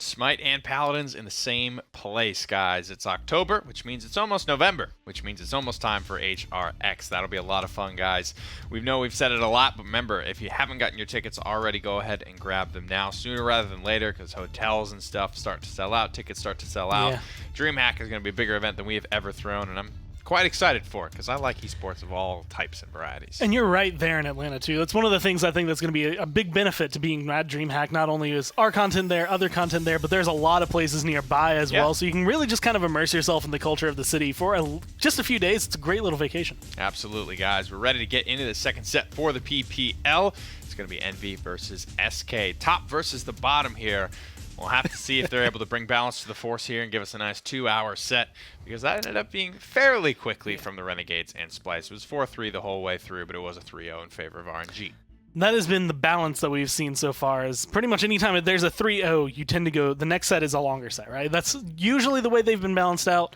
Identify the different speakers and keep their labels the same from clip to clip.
Speaker 1: Smite and Paladins in the same place, guys. It's October, which means it's almost November, which means it's almost time for HRX. That'll be a lot of fun, guys. We've said it a lot, but remember, if you haven't gotten your tickets already, go ahead and grab them now, sooner rather than later, because hotels and stuff start to sell out, tickets start to sell out.
Speaker 2: Yeah.
Speaker 1: DreamHack is going to be a bigger event than we have ever thrown, and I'm quite excited for it because I like esports of all types and varieties.
Speaker 2: And you're right there in Atlanta, too. That's one of the things I think that's going to be a big benefit to being at DreamHack. Not only is our content there, other content there, but there's a lot of places nearby as well. So you can really just kind of immerse yourself in the culture of the city for just a few days. It's a great little vacation.
Speaker 1: Absolutely, guys. We're ready to get into the second set for the PPL. It's going to be Envy versus SK. Top versus the bottom here. We'll have to see if they're able to bring balance to the force here and give us a nice 2-hour set, because that ended up being fairly quickly from the Renegades and Splice. It was 4-3 the whole way through, but it was a 3-0 in favor of RNG.
Speaker 2: That has been the balance that we've seen so far, is pretty much anytime there's a 3-0, you tend to go, the next set is a longer set, right? That's usually the way they've been balanced out,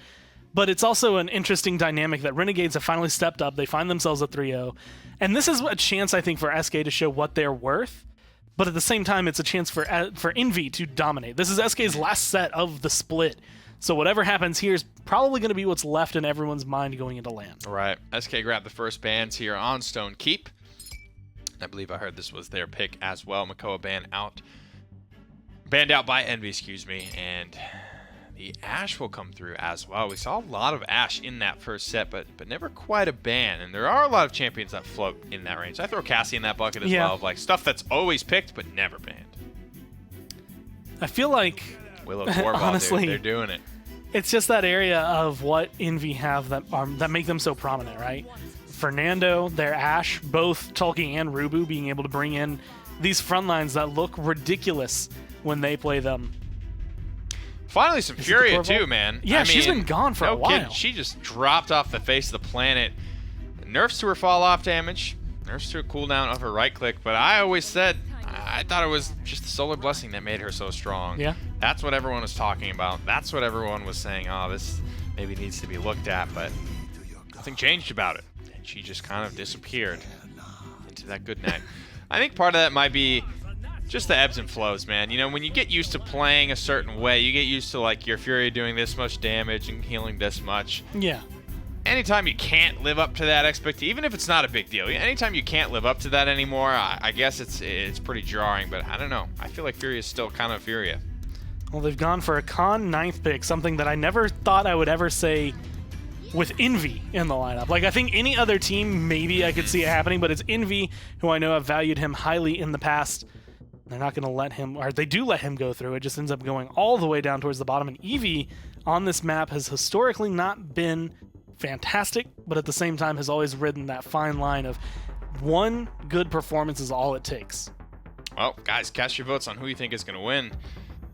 Speaker 2: but it's also an interesting dynamic that Renegades have finally stepped up. They find themselves a 3-0, and this is a chance, I think, for SK to show what they're worth. But at the same time, it's a chance for Envy to dominate. This is SK's last set of the split. So whatever happens here is probably going to be what's left in everyone's mind going into LAN.
Speaker 1: Right. SK grabbed the first bans here on Stone Keep. I believe I heard this was their pick as well. Makoa banned out by Envy, excuse me. And the Ashe will come through as well. We saw a lot of Ashe in that first set, but never quite a ban. And there are a lot of champions that float in that range. I throw Cassie in that bucket as well, of like stuff that's always picked but never banned.
Speaker 2: I feel like,
Speaker 1: Willow Corval,
Speaker 2: honestly,
Speaker 1: dude, they're doing it.
Speaker 2: It's just that area of what Envy have that make them so prominent, right? Fernando, their Ashe, both Tulky and Rubu being able to bring in these front lines that look ridiculous when they play them.
Speaker 1: Finally, some Furia too, man.
Speaker 2: Yeah, she's been gone for a while.
Speaker 1: No kidding. She just dropped off the face of the planet. Nerfs to her fall-off damage, nerfs to her cooldown of her right-click, but I always said I thought it was just the Solar Blessing that made her so strong.
Speaker 2: Yeah.
Speaker 1: That's what everyone was talking about. That's what everyone was saying, oh, this maybe needs to be looked at, but nothing changed about it. And she just kind of disappeared into that good night. I think part of that might be just the ebbs and flows, man. You know, when you get used to playing a certain way, you get used to like your Fury doing this much damage and healing this much.
Speaker 2: Yeah.
Speaker 1: Anytime you can't live up to that expectation, even if it's not a big deal, anytime you can't live up to that anymore, I guess it's pretty jarring, but I don't know. I feel like Fury is still kind of Furia.
Speaker 2: Well, they've gone for a Khan 9th pick, something that I never thought I would ever say with Envy in the lineup. Like, I think any other team, maybe I could see it happening, but it's Envy, who I know have valued him highly in the past. They're not going to let him, or they do let him go through. It just ends up going all the way down towards the bottom. And Eevee on this map has historically not been fantastic, but at the same time has always ridden that fine line of one good performance is all it takes.
Speaker 1: Well, guys, cast your votes on who you think is going to win.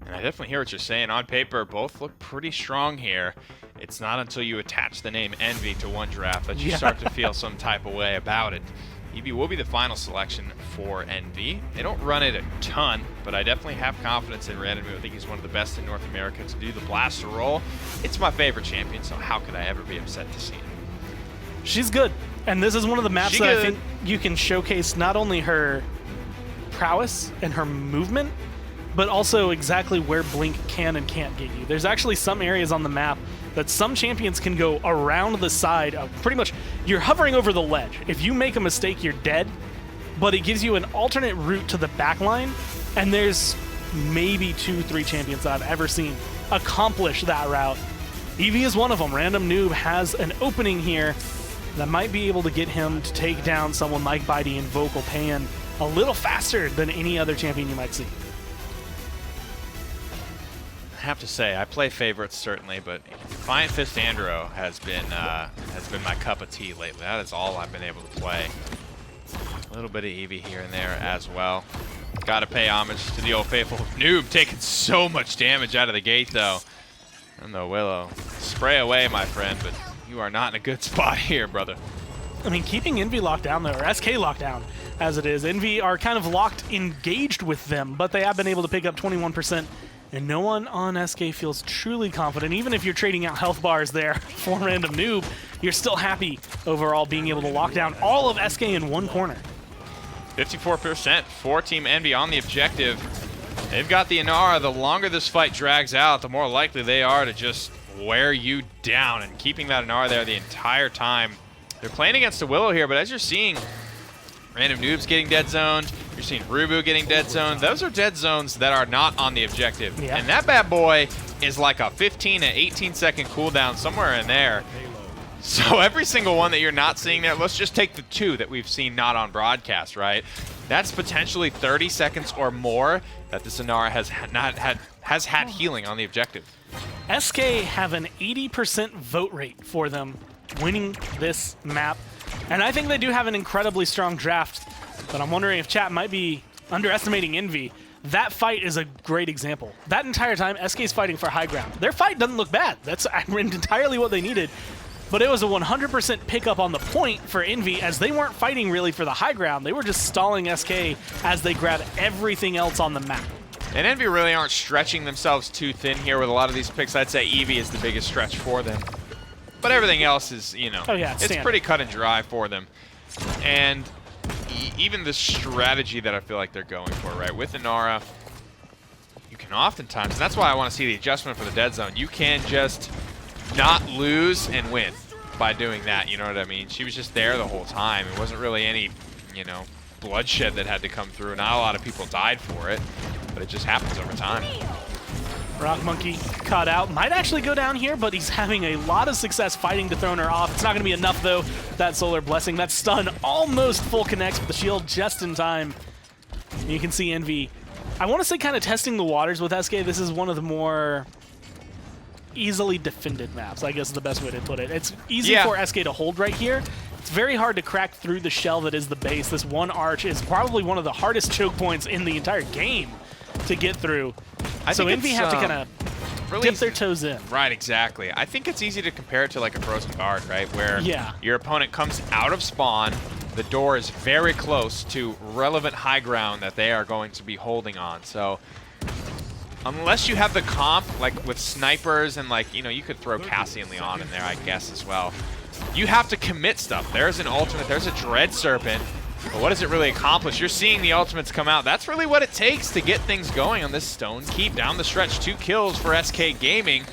Speaker 1: And I definitely hear what you're saying. On paper, both look pretty strong here. It's not until you attach the name Envy to one draft that you start to feel some type of way about it. Eevee will be the final selection for Envy. They don't run it a ton, but I definitely have confidence in Randomoo. I think he's one of the best in North America to do the blaster role. It's my favorite champion, so how could I ever be upset to see it?
Speaker 2: She's good. And this is one of the maps that I think you can showcase not only her prowess and her movement, but also exactly where Blink can and can't get you. There's actually some areas on the map that some champions can go around the side of pretty much, you're hovering over the ledge. If you make a mistake, you're dead, but it gives you an alternate route to the back line, and there's maybe 2-3 champions that I've ever seen accomplish that route. Eevee is one of them. Random Noob has an opening here that might be able to get him to take down someone like Bitey and Vocal Pan a little faster than any other champion you might see.
Speaker 1: I have to say, I play favorites certainly, but Defiant Fist Andro has been my cup of tea lately. That is all I've been able to play. A little bit of Eevee here and there as well. Got to pay homage to the old faithful. Noob taking so much damage out of the gate though. And the Willow, spray away, my friend, but you are not in a good spot here, brother.
Speaker 2: I mean, keeping Envy locked down though, or SK locked down as it is. Envy are kind of locked, engaged with them, but they have been able to pick up 21%. And no one on SK feels truly confident. Even if you're trading out health bars there for Random Noob, you're still happy overall being able to lock down all of SK in one corner.
Speaker 1: 54% for Team Envy on the objective. They've got the Inara. The longer this fight drags out, the more likely they are to just wear you down, and keeping that Inara there the entire time. They're playing against a Willow here, but as you're seeing, Random Noob's getting dead zoned. You're seeing Rubu getting dead zoned. Those are dead zones that are not on the objective.
Speaker 2: Yeah.
Speaker 1: And that bad boy is like a 15 to 18 second cooldown, somewhere in there. So every single one that you're not seeing there, let's just take the 2 that we've seen not on broadcast, right? That's potentially 30 seconds or more that this Inara has had healing on the objective.
Speaker 2: SK have an 80% vote rate for them winning this map. And I think they do have an incredibly strong draft, but I'm wondering if chat might be underestimating Envy. That fight is a great example. That entire time, SK's fighting for high ground. Their fight doesn't look bad. That's entirely what they needed. But it was a 100% pickup on the point for Envy, as they weren't fighting really for the high ground. They were just stalling SK as they grabbed everything else on the map.
Speaker 1: And Envy really aren't stretching themselves too thin here with a lot of these picks. I'd say Eevee is the biggest stretch for them. But everything else is, you know, it's pretty cut and dry for them. And even the strategy that I feel like they're going for, right? With Inara, you can oftentimes, and that's why I want to see the adjustment for the dead zone, you can just not lose and win by doing that, you know what I mean? She was just there the whole time. It wasn't really any, you know, bloodshed that had to come through. Not a lot of people died for it, but it just happens over time.
Speaker 2: Rock Monkey caught out. Might actually go down here, but he's having a lot of success fighting to throw her off. It's not going to be enough, though. That Solar Blessing, that stun almost full connects with the shield just in time. And you can see Envy, I want to say kind of testing the waters with SK. This is one of the more easily defended maps, I guess is the best way to put it. It's easy for SK to hold right here. It's very hard to crack through the shell that is the base. This one arch is probably one of the hardest choke points in the entire game to get through. So Envy have to kind of really dip their toes in.
Speaker 1: Right, exactly. I think it's easy to compare it to like a Frozen Guard, right? Where your opponent comes out of spawn, the door is very close to relevant high ground that they are going to be holding on. So unless you have the comp, like with snipers and like, you know, you could throw Cassie and Leon in there, I guess, as well. You have to commit stuff. There's an ultimate, there's a Dread Serpent. But what does it really accomplish? You're seeing the ultimates come out. That's really what it takes to get things going on this Stone Keep. Down the stretch, 2 kills for SK Gaming.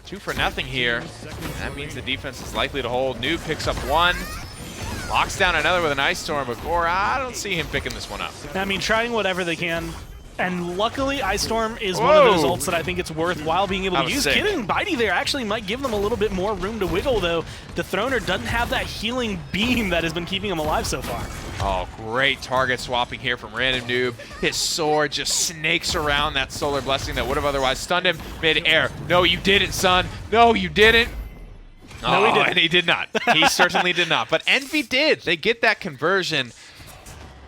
Speaker 1: 2 for nothing here. That means the defense is likely to hold. Noob picks up 1. Locks down another with an Ice Storm, but Gore, I don't see him picking this one up.
Speaker 2: I mean, trying whatever they can. And luckily, Ice Storm is one of those ults that I think it's worthwhile being able to use. Getting Bitey there actually might give them a little bit more room to wiggle, though. The Throner doesn't have that healing beam that has been keeping him alive so far.
Speaker 1: Oh, great target swapping here from Random Noob. His sword just snakes around that Solar Blessing that would have otherwise stunned him mid-air. No, you didn't, son. No, you didn't.
Speaker 2: No, he didn't.
Speaker 1: And he did not. He certainly did not. But Envy did. They get that conversion.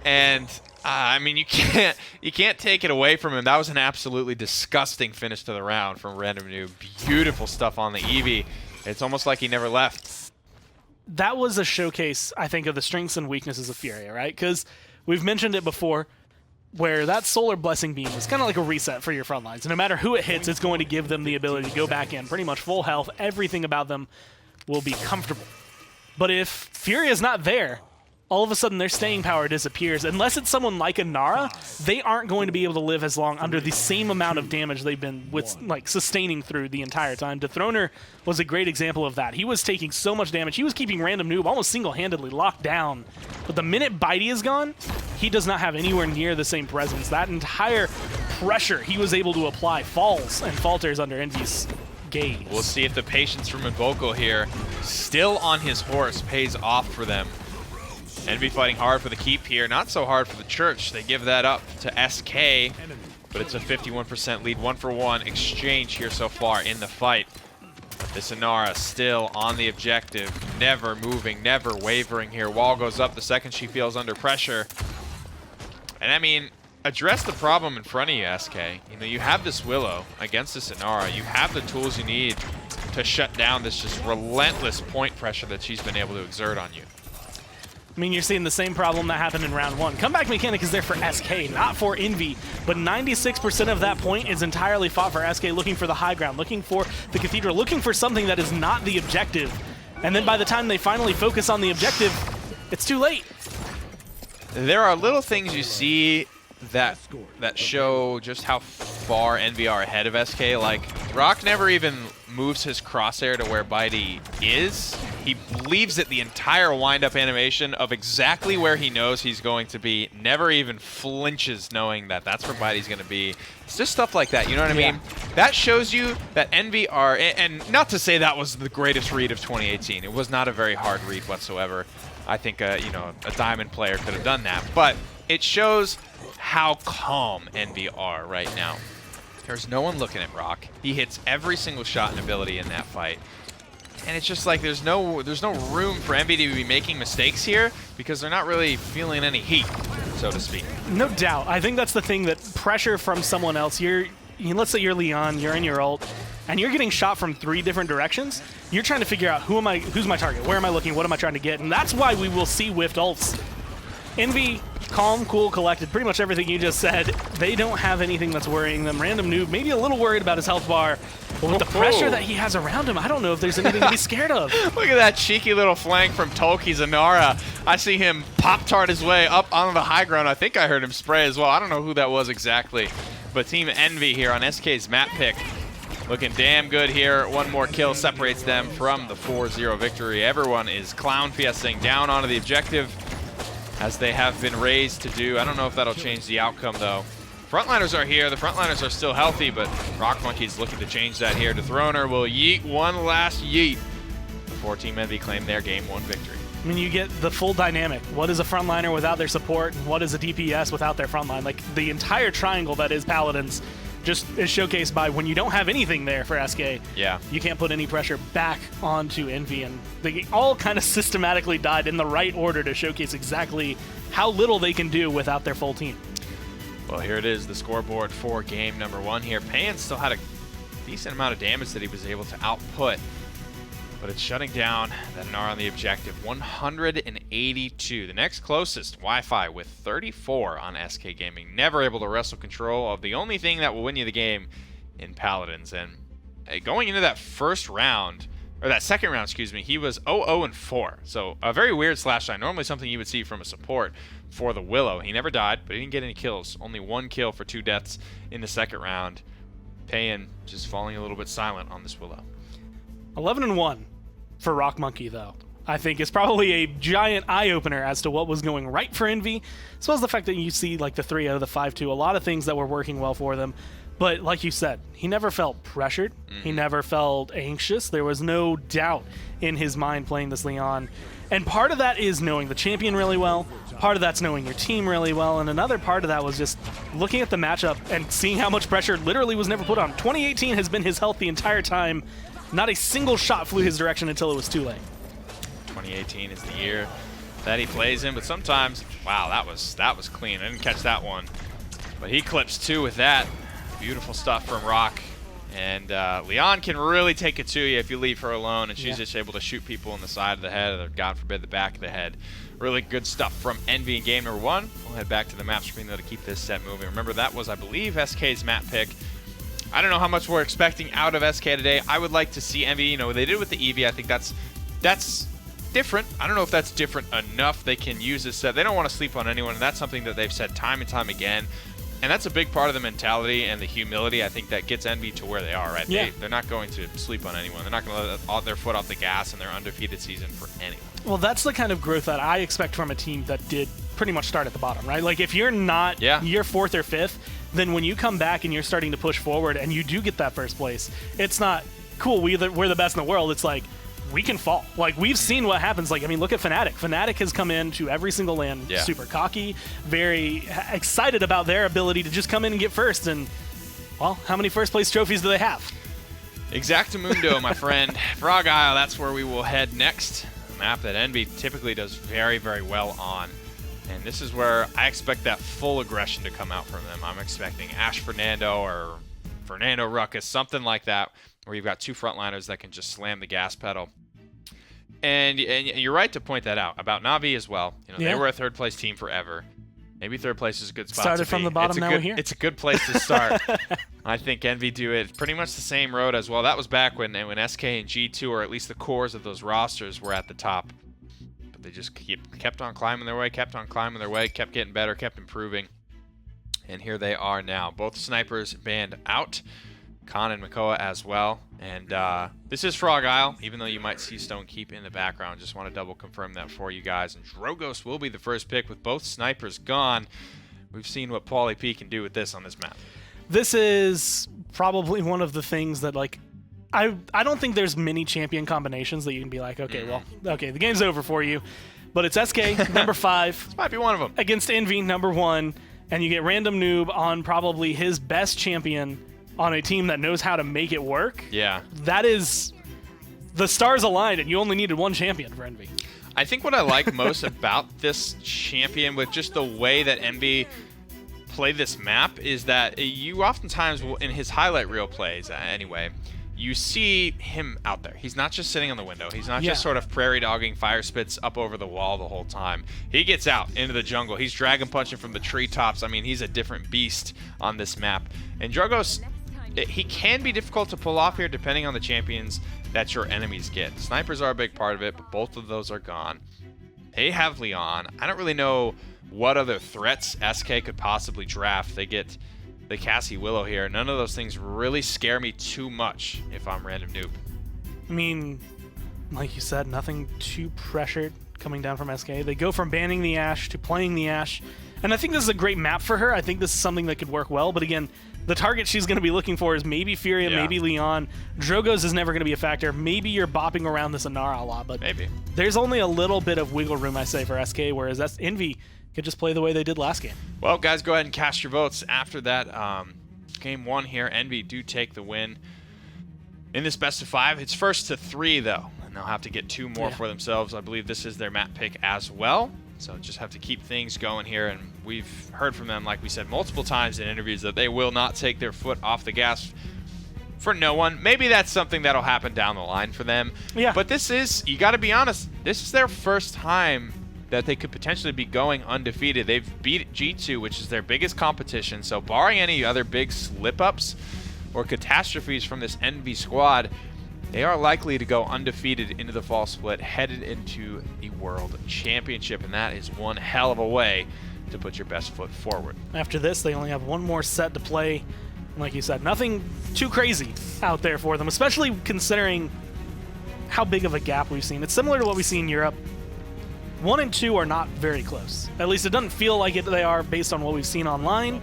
Speaker 1: And I mean, you can't take it away from him. That was an absolutely disgusting finish to the round from Random Noob. Beautiful stuff on the Eevee. It's almost like he never left.
Speaker 2: That was a showcase, I think, of the strengths and weaknesses of Furia, right? Because we've mentioned it before, where that Solar Blessing beam is kind of like a reset for your front lines. And no matter who it hits, it's going to give them the ability to go back in pretty much full health. Everything about them will be comfortable. But if Furia's not there, all of a sudden their staying power disappears. Unless it's someone like Inara, they aren't going to be able to live as long under the same amount of damage they've been sustaining through the entire time. Dethroner was a great example of that. He was taking so much damage. He was keeping Random Noob almost single-handedly locked down. But the minute Bitey is gone, he does not have anywhere near the same presence. That entire pressure he was able to apply falls and falters under Envy's gaze.
Speaker 1: We'll see if the patience from Invoco here, still on his horse, pays off for them. Envy fighting hard for the keep here. Not so hard for the Church. They give that up to SK, but it's a 51% lead. 1-for-1 exchange here so far in the fight. This Inara still on the objective. Never moving, never wavering here. Wall goes up the second she feels under pressure. And I mean, address the problem in front of you, SK. You know, you have this Willow against this Inara. You have the tools you need to shut down this just relentless point pressure that she's been able to exert on you.
Speaker 2: I mean, you're seeing the same problem that happened in round 1. Comeback mechanic is there for SK, not for Envy, but 96% of that point is entirely fought for SK, looking for the high ground, looking for the Cathedral, looking for something that is not the objective. And then by the time they finally focus on the objective, it's too late.
Speaker 1: There are little things you see that show just how far Envy are ahead of SK. Like, Rock never even moves his crosshair to where Bitey is. He leaves it the entire wind-up animation of exactly where he knows he's going to be. Never even flinches knowing that that's where Bitey's going to be. It's just stuff like that, you know what I mean? That shows you that Envy are, and not to say that was the greatest read of 2018. It was not a very hard read whatsoever. I think, you know, a Diamond player could have done that. But it shows how calm Envy are right now. There's no one looking at Rock. He hits every single shot and ability in that fight. And it's just like there's no room for Envy to be making mistakes here because they're not really feeling any heat, so to speak.
Speaker 2: No doubt. I think that's the thing, that pressure from someone else. Let's say you're Leon, you're in your ult, and you're getting shot from 3 different directions. You're trying to figure out who's my target, where am I looking, what am I trying to get, and that's why we will see whiffed ults. Envy, calm, cool, collected, pretty much everything you just said. They don't have anything that's worrying them. Random noob, maybe a little worried about his health bar, but with the pressure that he has around him, I don't know if there's anything to be scared of.
Speaker 1: Look at that cheeky little flank from Tolki Zanara. I see him pop-tart his way up onto the high ground. I think I heard him spray as well. I don't know who that was exactly, but Team Envy here on SK's map pick. Looking damn good here. One more kill separates them from the 4-0 victory. Everyone is clown fiesting down onto the objective, as they have been raised to do. I don't know if that'll change the outcome, though. Frontliners are here. The frontliners are still healthy, but Rock Monkey's looking to change that here. Dethroner will yeet one last yeet before Team Envy claim their Game 1 victory.
Speaker 2: I mean, you get the full dynamic. What is a frontliner without their support, and what is a DPS without their frontline? Like, the entire triangle that is Paladins just is showcased by when you don't have anything there for SK.
Speaker 1: Yeah.
Speaker 2: You can't put any pressure back onto Envy, and they all kind of systematically died in the right order to showcase exactly how little they can do without their full team.
Speaker 1: Well, here it is, the scoreboard for game number 1 here. Payan still had a decent amount of damage that he was able to output, but it's shutting down that Nara on the objective. 182. The next closest, Wi-Fi, with 34 on SK Gaming. Never able to wrestle control of the only thing that will win you the game in Paladins. And going into that first round, or that second round, excuse me, he was 0-0-4. So a very weird slash line. Normally something you would see from a support for the Willow. He never died, but he didn't get any kills. Only 1 kill for 2 deaths in the second round. Payan just falling a little bit silent on this Willow.
Speaker 2: 11-1 for Rock Monkey, though. I think is probably a giant eye-opener as to what was going right for Envy, as well as the fact that you see like the 3-0, the 5-2, a lot of things that were working well for them. But like you said, he never felt pressured. He never felt anxious. There was no doubt in his mind playing this Leon. And part of that is knowing the champion really well. Part of that's knowing your team really well. And another part of that was just looking at the matchup and seeing how much pressure literally was never put on. 2018 has been his health the entire time. Not a single shot flew his direction until it was too late.
Speaker 1: 2018 is the year that he plays in, but sometimes, wow, that was clean. I didn't catch that one, but he clips 2 with that. Beautiful stuff from Rock. And Leon can really take it to you if you leave her alone, and she's just able to shoot people in the side of the head, or God forbid, the back of the head. Really good stuff from Envy in game number 1. We'll head back to the map screen, though, to keep this set moving. Remember, that was, I believe, SK's map pick. I don't know how much we're expecting out of SK today. I would like to see Envy, you know, they did with the Eevee. I think that's different. I don't know if that's different enough. They can use this set. They don't want to sleep on anyone, and that's something that they've said time and time again. And that's a big part of the mentality and the humility, I think, that gets Envy to where they are, right?
Speaker 2: Yeah.
Speaker 1: They're not going to sleep on anyone. They're not going to let their foot off the gas in their undefeated season for anyone.
Speaker 2: Well, that's the kind of growth that I expect from a team that did pretty much start at the bottom, right? Like, if you're not, you're 4th or 5th, then when you come back and you're starting to push forward and you do get that first place, it's not, cool, we're the best in the world. It's like, we can fall. Like, we've seen what happens. Like, I mean, look at Fnatic. Fnatic has come into every single land super cocky, very excited about their ability to just come in and get first. And, well, how many first place trophies do they have?
Speaker 1: Exactamundo, my friend. Frog Isle, that's where we will head next. A map that Envy typically does very, very well on. And this is where I expect that full aggression to come out from them. I'm expecting Ash Fernando or Fernando Ruckus, something like that, where you've got 2 frontliners that can just slam the gas pedal. And you're right to point that out about Na'Vi as well. You know, they were a 3rd place team forever. Maybe 3rd place is a good spot to be.
Speaker 2: Started from the bottom, now we're here.
Speaker 1: It's a good place to start. I think Envy do it pretty much the same road as well. That was back when SK and G2, or at least the cores of those rosters, were at the top. But they just kept on climbing their way, kept getting better, kept improving. And here they are now. Both snipers banned out. Khan and Makoa as well. And this is Frog Isle, even though you might see Stone Keep in the background. Just want to double confirm that for you guys. And Drogos will be the first pick with both snipers gone. We've seen what Paulie P can do with this on this map.
Speaker 2: This is probably one of the things that, like, I don't think there's many champion combinations that you can be like, okay, well, okay, the game's over for you. But it's SK, number 5.
Speaker 1: This might be one of them.
Speaker 2: Against Envy, number 1. And you get Random Noob on probably his best champion on a team that knows how to make it work.
Speaker 1: Yeah.
Speaker 2: That is... The stars aligned, and you only needed one champion for Envy.
Speaker 1: I think what I like most about this champion, with just the way that Envy play this map, is that you oftentimes, in his highlight reel plays anyway, you see him out there. He's not just sitting on the window. He's not just sort of prairie dogging fire spits up over the wall the whole time. He gets out into the jungle. He's dragon punching from the treetops. I mean, he's a different beast on this map. And Drogos, he can be difficult to pull off here depending on the champions that your enemies get. Snipers are a big part of it, but both of those are gone. They have Leon. I don't really know what other threats SK could possibly draft. They get the Cassie Willow here. None of those things really scare me too much if I'm Random Noob.
Speaker 2: I mean, like you said, nothing too pressured coming down from SK. They go from banning the Ashe to playing the Ashe. And I think this is a great map for her. I think this is something that could work well. But again, the target she's going to be looking for is maybe Furia, maybe Leon. Drogos is never going to be a factor. Maybe you're bopping around this Inara a lot, but
Speaker 1: maybe
Speaker 2: there's only a little bit of wiggle room, I say, for SK, whereas that's Envy could just play the way they did last game.
Speaker 1: Well, guys, go ahead and cast your votes. After that, game 1 here, Envy do take the win in this best of 5. It's first to 3, though, and they'll have to get 2 more for themselves. I believe this is their map pick as well. So just have to keep things going here, and we've heard from them, like we said multiple times in interviews, that they will not take their foot off the gas for no one. Maybe that's something that'll happen down the line for them. Yeah. But this is, you got to be honest, this is their first time that they could potentially be going undefeated. They've beat G2, which is their biggest competition, so barring any other big slip-ups or catastrophes from this Envy squad, they are likely to go undefeated into the fall split, headed into the World Championship, and that is one hell of a way to put your best foot forward.
Speaker 2: After this, they only have one more set to play. Like you said, nothing too crazy out there for them, especially considering how big of a gap we've seen. It's similar to what we see in Europe. 1 and 2 are not very close. At least it doesn't feel like it. They are based on what we've seen online.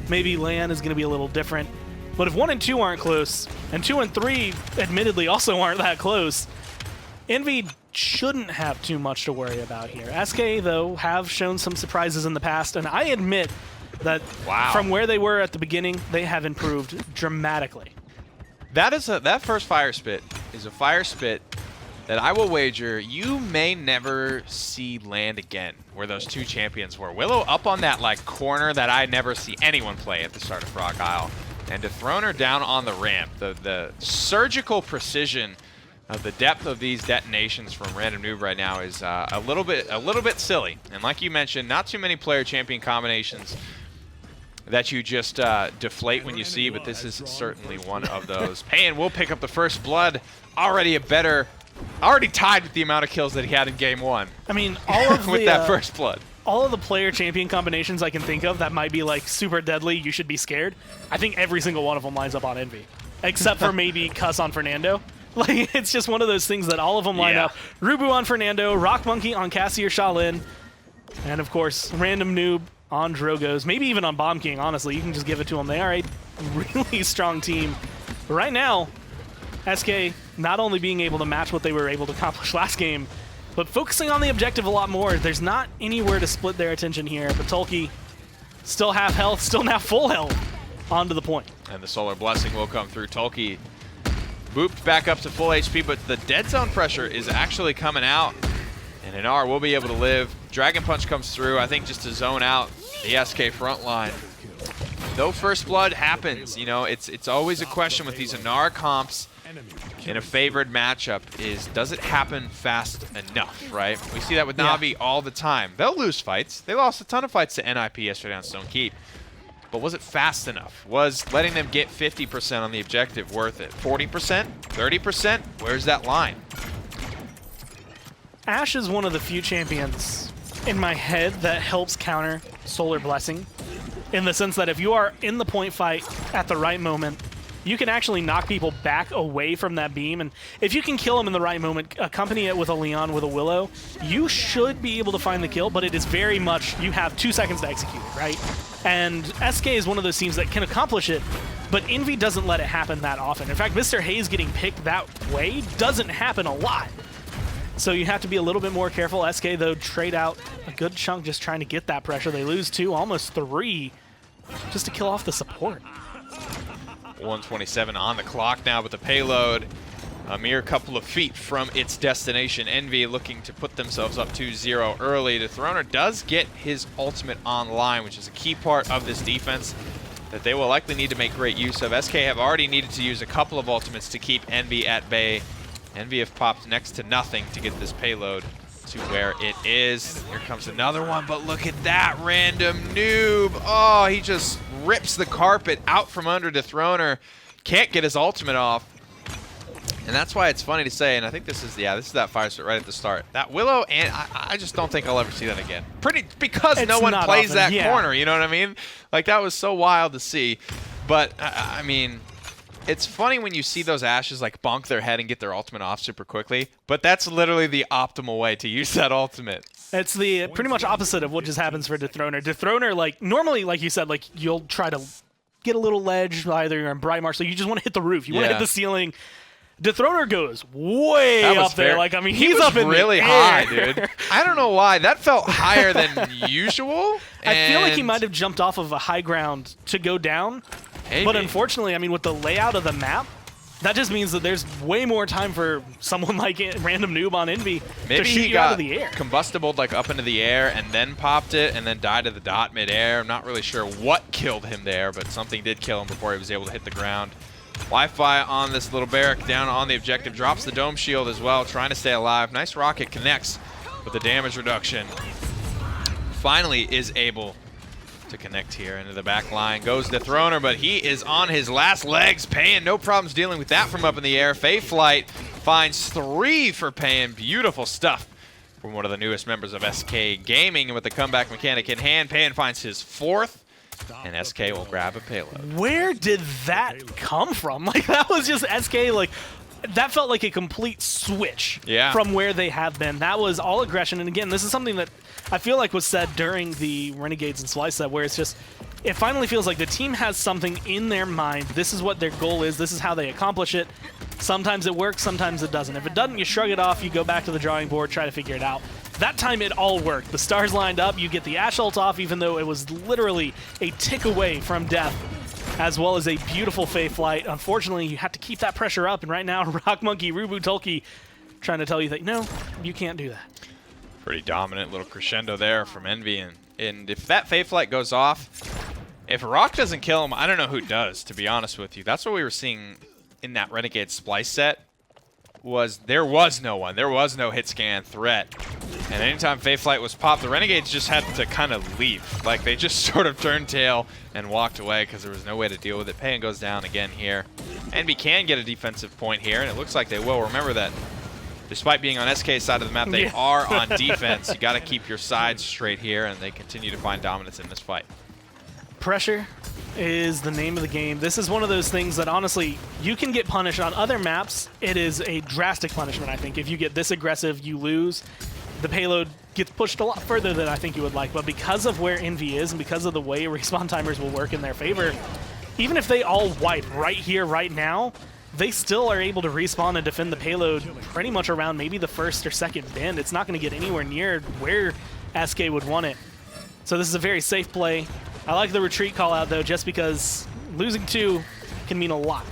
Speaker 2: Maybe LAN is going to be a little different. But if 1 and 2 aren't close, and 2 and 3 admittedly also aren't that close, Envy shouldn't have too much to worry about here. SK, though, have shown some surprises in the past, and I admit that from where they were at the beginning, they have improved dramatically.
Speaker 1: That first fire spit is a fire spit that I will wager you may never see land again, where those 2 champions were. Willow up on that like corner that I never see anyone play at the start of Frog Isle. And to throw her down on the ramp, the surgical precision of the depth of these detonations from Random Noob right now is a little bit silly. And like you mentioned, not too many player champion combinations that you just deflate when you see, but this is certainly one of those. Payan will pick up the first blood, already tied with the amount of kills that he had in game 1.
Speaker 2: I mean, all of
Speaker 1: with that first blood.
Speaker 2: All of the player champion combinations I can think of that might be like super deadly, you should be scared. I think every single one of them lines up on Envy, except for maybe Cuss on Fernando. Like, it's just one of those things that all of them line up. Rubu on Fernando, Rock Monkey on Cassie or Shaolin, and of course, Random Noob on Drogos, maybe even on Bomb King, honestly. You can just give it to them. They are a really strong team. But right now, SK not only being able to match what they were able to accomplish last game, but focusing on the objective a lot more. There's not anywhere to split their attention here, but Tolki still half health, still now full health, onto the point.
Speaker 1: And the Solar Blessing will come through. Tolki booped back up to full HP, but the dead zone pressure is actually coming out. And Inar will be able to live. Dragon Punch comes through, I think, just to zone out the SK front line. Though first blood happens, you know, it's always a question with these Inar comps in a favored matchup is, does it happen fast enough, right? We see that with Na'Vi all the time. They'll lose fights. They lost a ton of fights to NIP yesterday on Stone Keep. But was it fast enough? Was letting them get 50% on the objective worth it? 40%? 30%? Where's that line?
Speaker 2: Ashe is one of the few champions in my head that helps counter Solar Blessing. in the sense that if you are in the point fight at the right moment, you can actually knock people back away from that beam, and if you can kill them in the right moment, accompany it with a Leon, with a Willow, you should be able to find the kill, but it is very much, you have 2 seconds to execute it, right? And SK is one of those teams that can accomplish it, but Envy doesn't let it happen that often. In fact, Mr. Hayes getting picked that way doesn't happen a lot. So you have to be a little bit more careful. SK, though, trade out a good chunk just trying to get that pressure. They lose 2, almost 3, just to kill off the support.
Speaker 1: 127 on the clock now, but the payload a mere couple of feet from its destination. Envy looking to put themselves up 2-0 early. Dethroner does get his ultimate online, which is a key part of this defense that they will likely need to make great use of. SK have already needed to use a couple of ultimates to keep Envy at bay. Envy have popped next to nothing to get this payload to where it is. Here comes another one, but look at that random noob. Oh, he just rips the carpet out from under Dethroner. Can't get his ultimate off. And that's why it's funny to say, and I think this is that fire start right at the start. That Willow, and I just don't think I'll ever see that again. Because no one plays that corner, you know what I mean? Like, that was so wild to see. But, I mean, it's funny when you see those Ashes like bonk their head and get their ultimate off super quickly, but that's literally the optimal way to use that ultimate.
Speaker 2: It's the pretty much opposite of what just happens for Dethroner. Dethroner, like, normally, like you said, like, you'll try to get a little ledge, either you're in Bright Marshall, you just want to hit the roof, you want to hit the ceiling. Dethroner goes way up there. Like, I mean, he's up in
Speaker 1: really high, dude. I don't know why. That felt higher than usual.
Speaker 2: I feel like he might have jumped off of a high ground to go down.
Speaker 1: Maybe.
Speaker 2: But unfortunately, I mean, with the layout of the map, that just means that there's way more time for someone like Random Noob on Envy to shoot you out of the air.
Speaker 1: Combustibled like up into the air and then popped it and then died to the dot midair. I'm not really sure what killed him there, but something did kill him before he was able to hit the ground. Wi-Fi on this little barrack down on the objective. Drops the dome shield as well, trying to stay alive. Nice rocket connects with the damage reduction. Finally is able to connect here into the back line. Goes Dethroner, but he is on his last legs. Payan, no problems dealing with that from up in the air. Faye Flight finds 3 for Payan. Beautiful stuff from one of the newest members of SK Gaming. And with the comeback mechanic in hand, Payan finds his 4th. And SK will grab a payload.
Speaker 2: Where did that come from? Like, that was just SK, like, that felt like a complete switch from where they have been. That was all aggression. And again, this is something that I feel like was said during the Renegades and Splice set, where it's just, it finally feels like the team has something in their mind. This is what their goal is. This is how they accomplish it. Sometimes it works, sometimes it doesn't. If it doesn't, you shrug it off, you go back to the drawing board, try to figure it out. That time it all worked. The stars lined up, you get the Ash ult off, even though it was literally a tick away from death, as well as a beautiful Fae Flight. Unfortunately, you have to keep that pressure up, and right now, Rock Monkey, Rubu Tulki, trying to tell you that, no, you can't do that.
Speaker 1: Pretty dominant little crescendo there from Envy, and if that Fae Flight goes off, if Rock doesn't kill him, I don't know who does, to be honest with you. That's what we were seeing in that Renegade Splice set. There was no one. There was no hit scan threat. And anytime Fae Flight was popped, the Renegades just had to kind of leave. Like, they just sort of turned tail and walked away because there was no way to deal with it. Payan goes down again here. Envy can get a defensive point here, and it looks like they will. Remember that despite being on SK's side of the map, they are on defense. You got to keep your sides straight here, and they continue to find dominance in this fight.
Speaker 2: Pressure is the name of the game. This is one of those things that, honestly, you can get punished on other maps. It is a drastic punishment, I think. If you get this aggressive, you lose. The payload gets pushed a lot further than I think you would like, but because of where Envy is and because of the way respawn timers will work in their favor, even if they all wipe right here, right now, they still are able to respawn and defend the payload pretty much around maybe the first or second bend. It's not going to get anywhere near where SK would want it. So this is a very safe play. I like the retreat call out, though, just because losing 2 can mean a lot.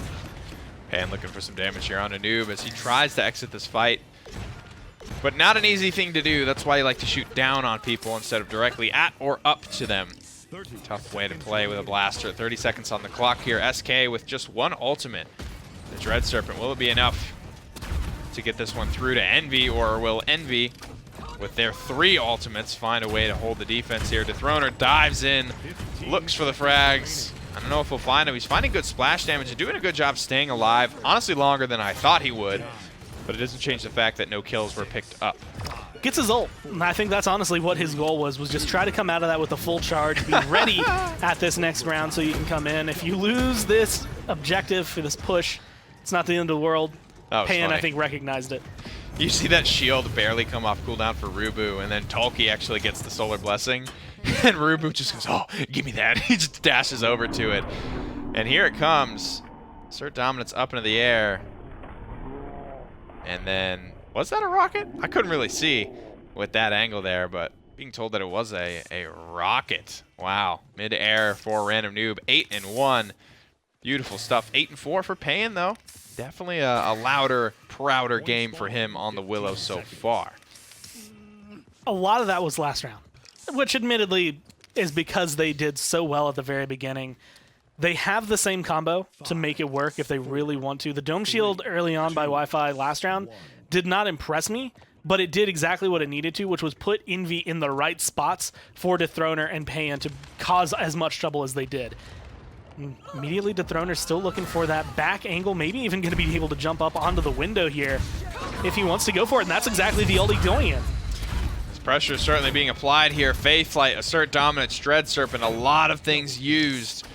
Speaker 1: Payan looking for some damage here on a noob as he tries to exit this fight. But not an easy thing to do. That's why you like to shoot down on people instead of directly at or up to them. Tough way to play with a blaster. 30 seconds on the clock here. SK with just 1 ultimate. The Dread Serpent, will it be enough to get this one through to Envy, or will Envy, with their 3 ultimates, find a way to hold the defense here? Dethroner dives in, looks for the frags. I don't know if we'll find him. He's finding good splash damage and doing a good job staying alive. Honestly, longer than I thought he would. But it doesn't change the fact that no kills were picked up.
Speaker 2: gets his ult. And I think that's honestly what his goal was just try to come out of that with a full charge, be ready at this next round so you can come in. If you lose this objective for this push, it's not the end of the world. Pan, I think, recognized it.
Speaker 1: You see that shield barely come off cooldown for Rubu, and then Tolki actually gets the Solar Blessing, and Rubu just goes, oh, give me that. He just dashes over to it. And here it comes. Assert Dominance up into the air. And then, was that a rocket? I couldn't really see with that angle there, but being told that it was a rocket. Wow. Mid-air for Random Noob. 8-1. Beautiful stuff. 8-4 for Pan, though. Definitely a louder, prouder game for him on the Willow so far.
Speaker 2: A lot of that was last round, which admittedly is because they did so well at the very beginning. They have the same combo to make it work if they really want to. The Dome Shield early on by Wi-Fi last round did not impress me, but it did exactly what it needed to, which was put Envy in the right spots for Dethroner and Pan to cause as much trouble as they did. Immediately, Dethroner's still looking for that back angle, maybe even going to be able to jump up onto the window here if he wants to go for it, and that's exactly the ult he's going in.
Speaker 1: This pressure is certainly being applied here. Faith Flight, Assert Dominance, Dread Serpent, a lot of things used.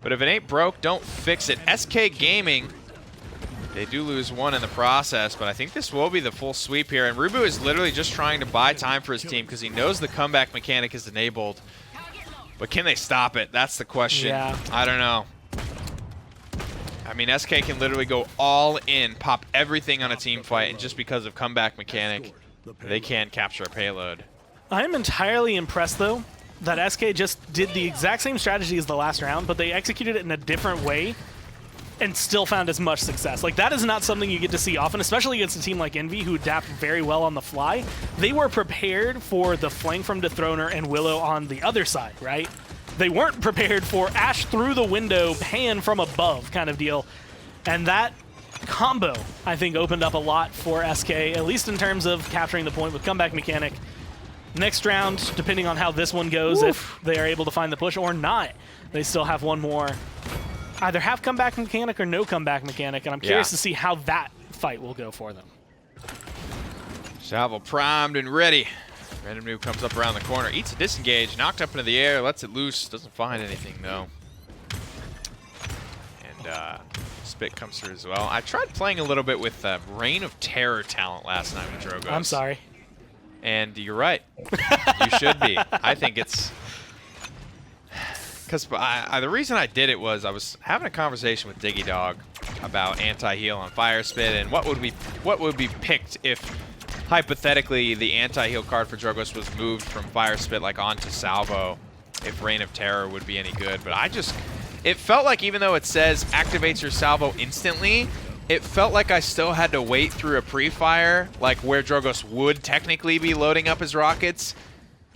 Speaker 1: But if it ain't broke, don't fix it. SK Gaming, they do lose one in the process, but I think this will be the full sweep here. And Rubu is literally just trying to buy time for his team because he knows the comeback mechanic is enabled. But can they stop it? That's the question.
Speaker 2: Yeah.
Speaker 1: I don't know. I mean, SK can literally go all in, pop everything on a team fight, and just because of comeback mechanic, they can capture a payload.
Speaker 2: I'm entirely impressed, though, that SK just did the exact same strategy as the last round, but they executed it in a different way and still found as much success. Like, that is not something you get to see often, especially against a team like Envy, who adapt very well on the fly. They were prepared for the flank from Dethroner and Willow on the other side, right? They weren't prepared for Ashe through the window, Pan from above kind of deal. And that combo, I think, opened up a lot for SK, at least in terms of capturing the point with comeback mechanic. Next round, depending on how this one goes, if they are able to find the push or not, they still have one more. Either have comeback mechanic or no comeback mechanic, and I'm curious to see how that fight will go for them.
Speaker 1: Salvo primed and ready. Random Noob comes up around the corner, eats a disengage, knocked up into the air, lets it loose, doesn't find anything though. And Spit comes through as well. I tried playing a little bit with Reign of Terror talent last night with Drogoz.
Speaker 2: I'm sorry.
Speaker 1: And you're right. You should be. I think it's... Because the reason I did it was I was having a conversation with Diggy Dog about anti-heal on Fire Spit and what would be picked if hypothetically the anti-heal card for Drogoz was moved from Fire Spit like onto Salvo, if Reign of Terror would be any good. But it felt like even though it says activates your Salvo instantly, it felt like I still had to wait through a pre-fire, like where Drogoz would technically be loading up his rockets,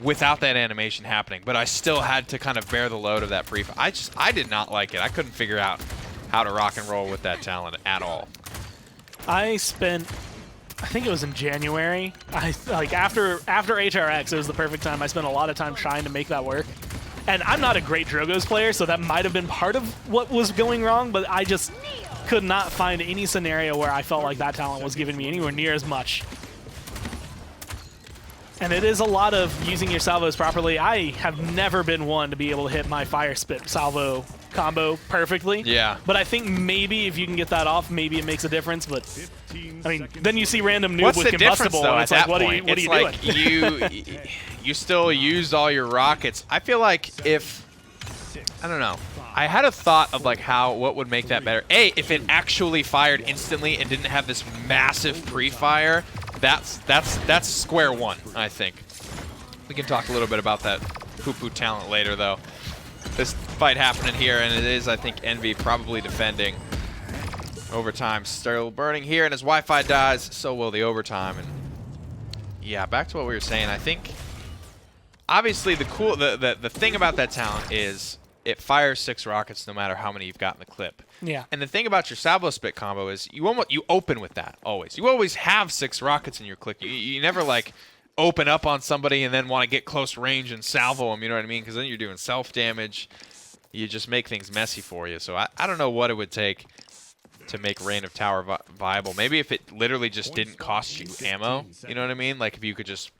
Speaker 1: without that animation happening, but I still had to kind of bear the load of that pre-fire. I did not like it. I couldn't figure out how to rock and roll with that talent at all.
Speaker 2: I spent, I think it was in January, like after HRX, it was the perfect time. I spent a lot of time trying to make that work. And I'm not a great Drogoz player, so that might have been part of what was going wrong, but I just could not find any scenario where I felt like that talent was giving me anywhere near as much. And it is a lot of using your salvos properly. I have never been one to be able to hit my Fire Spit salvo combo perfectly.
Speaker 1: Yeah.
Speaker 2: But I think maybe if you can get that off, maybe it makes a difference. But I mean, then you see Random Noob with Combustible,
Speaker 1: though,
Speaker 2: and it's like, what are you
Speaker 1: doing? You still used all your rockets. I feel like if, I don't know, I had a thought of like what would make that better. If it actually fired instantly and didn't have this massive pre-fire, that's square one, I think. We can talk a little bit about that poo-poo talent later, though. This fight happening here, and it is, I think, Envy probably defending. Overtime still burning here, and as Wi-Fi dies, so will the overtime. And yeah, back to what we were saying. I think, obviously, the thing about that talent is it fires 6 rockets no matter how many you've got in the clip.
Speaker 2: Yeah.
Speaker 1: And the thing about your Salvo Spit combo is you open with that always. You always have 6 rockets in your clip. You never like open up on somebody and then want to get close range and salvo them, you know what I mean? Because then you're doing self damage. You just make things messy for you. So I don't know what it would take to make Reign of Tower viable. Maybe if it literally just didn't cost you ammo, you know what I mean? Like if you could just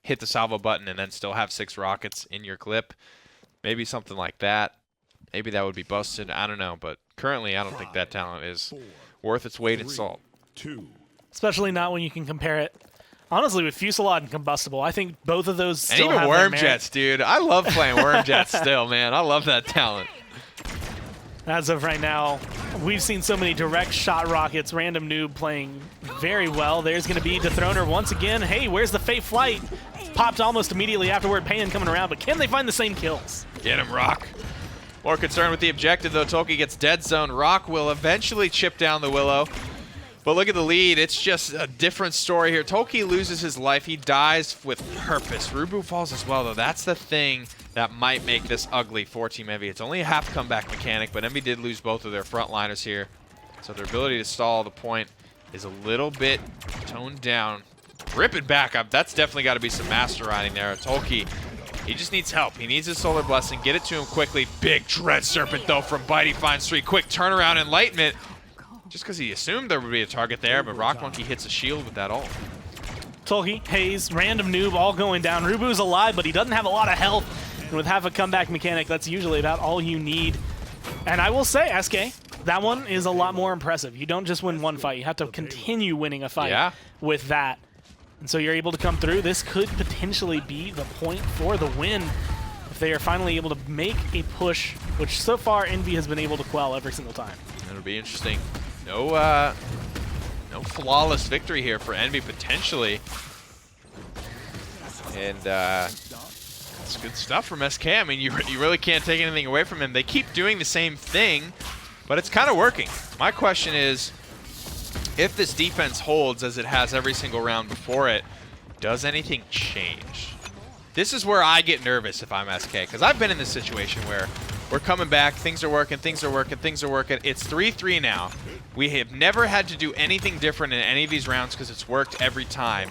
Speaker 1: hit the salvo button and then still have 6 rockets in your clip. Maybe something like that. Maybe that would be busted. I don't know. But currently, I don't think that talent is worth its weight in salt.
Speaker 2: Especially not when you can compare it, honestly, with Fusillade and Combustible. I think both of those still
Speaker 1: and even
Speaker 2: have
Speaker 1: Worm
Speaker 2: their
Speaker 1: Jets, dude. I love playing Worm Jets still, man. I love that talent.
Speaker 2: As of right now, we've seen so many direct shot rockets. Random Noob playing very well. There's going to be Dethroner once again. Hey, where's the Fate Flight? Popped almost immediately afterward. Payan coming around, but can they find the same kills?
Speaker 1: Get him, Rock. More concerned with the objective, though. Tolkien gets dead zone. Rock will eventually chip down the Willow. But look at the lead. It's just a different story here. Tolkien loses his life. He dies with purpose. Rubu falls as well, though. That's the thing that might make this ugly for Team Envy. It's only a half comeback mechanic, but Envy did lose both of their frontliners here. So their ability to stall the point is a little bit toned down. Rip it back up. That's definitely got to be some master riding there. Tolkien, he just needs help. He needs his Solar Blessing. Get it to him quickly. Big Dread Serpent, though, from Bitey finds 3. Quick turnaround Enlightenment. Just because he assumed there would be a target there, but Rock Monkey hits a shield with that ult.
Speaker 2: Tolkien, Haze, Random Noob all going down. Rubu's alive, but he doesn't have a lot of health. And with half a comeback mechanic, that's usually about all you need. And I will say, SK, that one is a lot more impressive. You don't just win one fight. You have to continue winning a fight with that. And so you're able to come through. This could potentially be the point for the win if they are finally able to make a push, which so far Envy has been able to quell every single time.
Speaker 1: It'll be interesting. No flawless victory here for Envy, potentially. And it's good stuff from SK. I mean, you really can't take anything away from him. They keep doing the same thing, but it's kind of working. My question is, if this defense holds as it has every single round before it, does anything change? This is where I get nervous if I'm SK, because I've been in this situation where we're coming back, things are working, things are working, things are working. It's 3-3 now. We have never had to do anything different in any of these rounds because it's worked every time.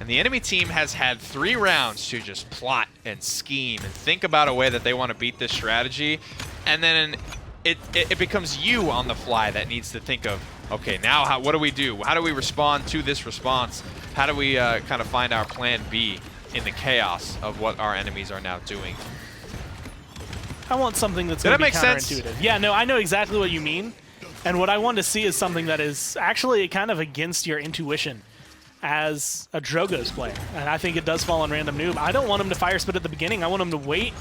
Speaker 1: And the enemy team has had 3 rounds to just plot and scheme and think about a way that they want to beat this strategy. And then it becomes you on the fly that needs to think of, okay, now what do we do? How do we respond to this response? How do we kind of find our plan B in the chaos of what our enemies are now doing?
Speaker 2: I want something that's going to be counterintuitive.
Speaker 1: Sense?
Speaker 2: Yeah, no, I know exactly what you mean. And what I want to see is something that is actually kind of against your intuition as a Drogo's player. And I think it does fall on Random Noob. I don't want him to fire spit at the beginning. I want him to wait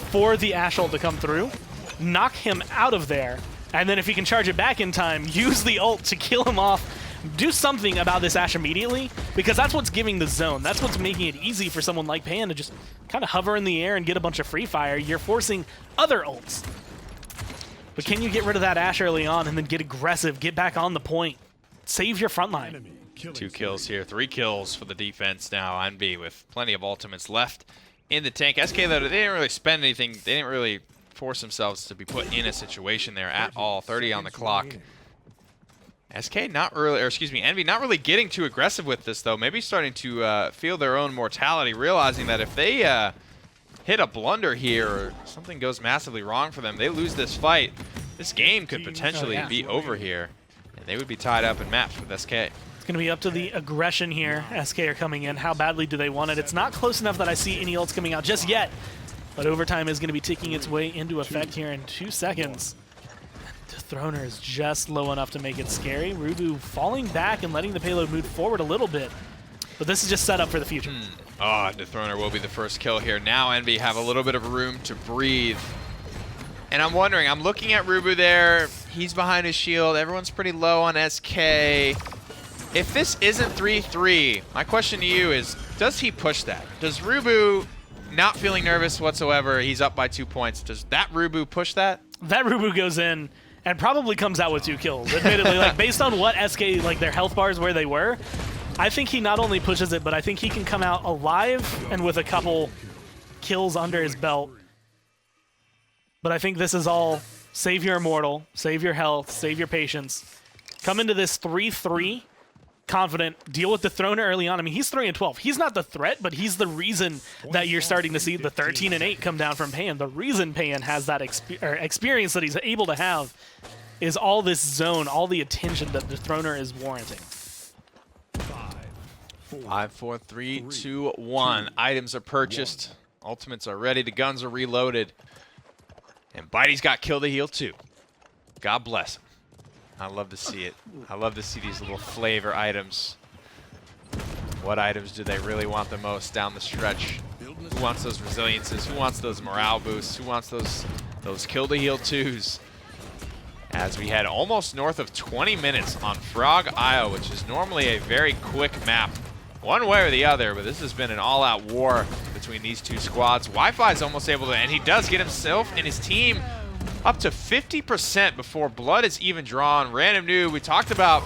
Speaker 2: for the Ash ult to come through, knock him out of there, and then if he can charge it back in time, use the ult to kill him off. Do something about this Ash immediately, because that's what's giving the zone. That's what's making it easy for someone like Pan to just kind of hover in the air and get a bunch of free fire. You're forcing other ults. But can you get rid of that Ash early on and then get aggressive, get back on the point, save your front line?
Speaker 1: 2 kills here, 3 kills for the defense now. Envy with plenty of ultimates left in the tank. SK, though, they didn't really spend anything. They didn't really force themselves to be put in a situation there at all. 30 on the clock. SK not really, or excuse me, Envy not really getting too aggressive with this, though. Maybe starting to feel their own mortality, realizing that if they hit a blunder here or something goes massively wrong for them, they lose this fight, this game could potentially be over here, and they would be tied up in maps with SK.
Speaker 2: It's going to be up to the aggression here. SK are coming in. How badly do they want it? It's not close enough that I see any ults coming out just yet, but overtime is going to be ticking its way into effect here in 2 seconds. Dethroner is just low enough to make it scary. Rubu falling back and letting the payload move forward a little bit. But this is just set up for the future.
Speaker 1: Dethroner will be the first kill here. Now Envy have a little bit of room to breathe. And I'm wondering, I'm looking at Rubu there. He's behind his shield. Everyone's pretty low on SK. If this isn't 3-3, my question to you is, does he push that? Does Rubu, not feeling nervous whatsoever, he's up by 2 points, does that Rubu push that?
Speaker 2: That Rubu goes in and probably comes out with 2 kills. Admittedly, like based on what SK, like their health bars where they were, I think he not only pushes it, but I think he can come out alive and with a couple kills under his belt. But I think this is all save your immortal, save your health, save your patience. Come into this 3-3 confident, deal with the Dethroner early on. I mean, he's 3-12. He's not the threat, but he's the reason that you're starting to see the 13-8 come down from Payan. The reason Payan has that experience that he's able to have is all this zone, all the attention that the Throner is warranting.
Speaker 1: 5, 4, 3, 2, 1. Items are purchased. Ultimates are ready. The guns are reloaded. And Bitey's got kill the heal too. God bless him. I love to see it. I love to see these little flavor items. What items do they really want the most down the stretch? Who wants those resiliences? Who wants those morale boosts? Who wants those kill the heal 2s? As we head almost north of 20 minutes on Frog Isle, which is normally a very quick map, one way or the other, but this has been an all-out war between these two squads. Wi-Fi is almost able to, and he does get himself and his team up to 50% before blood is even drawn. Random Noob, we talked about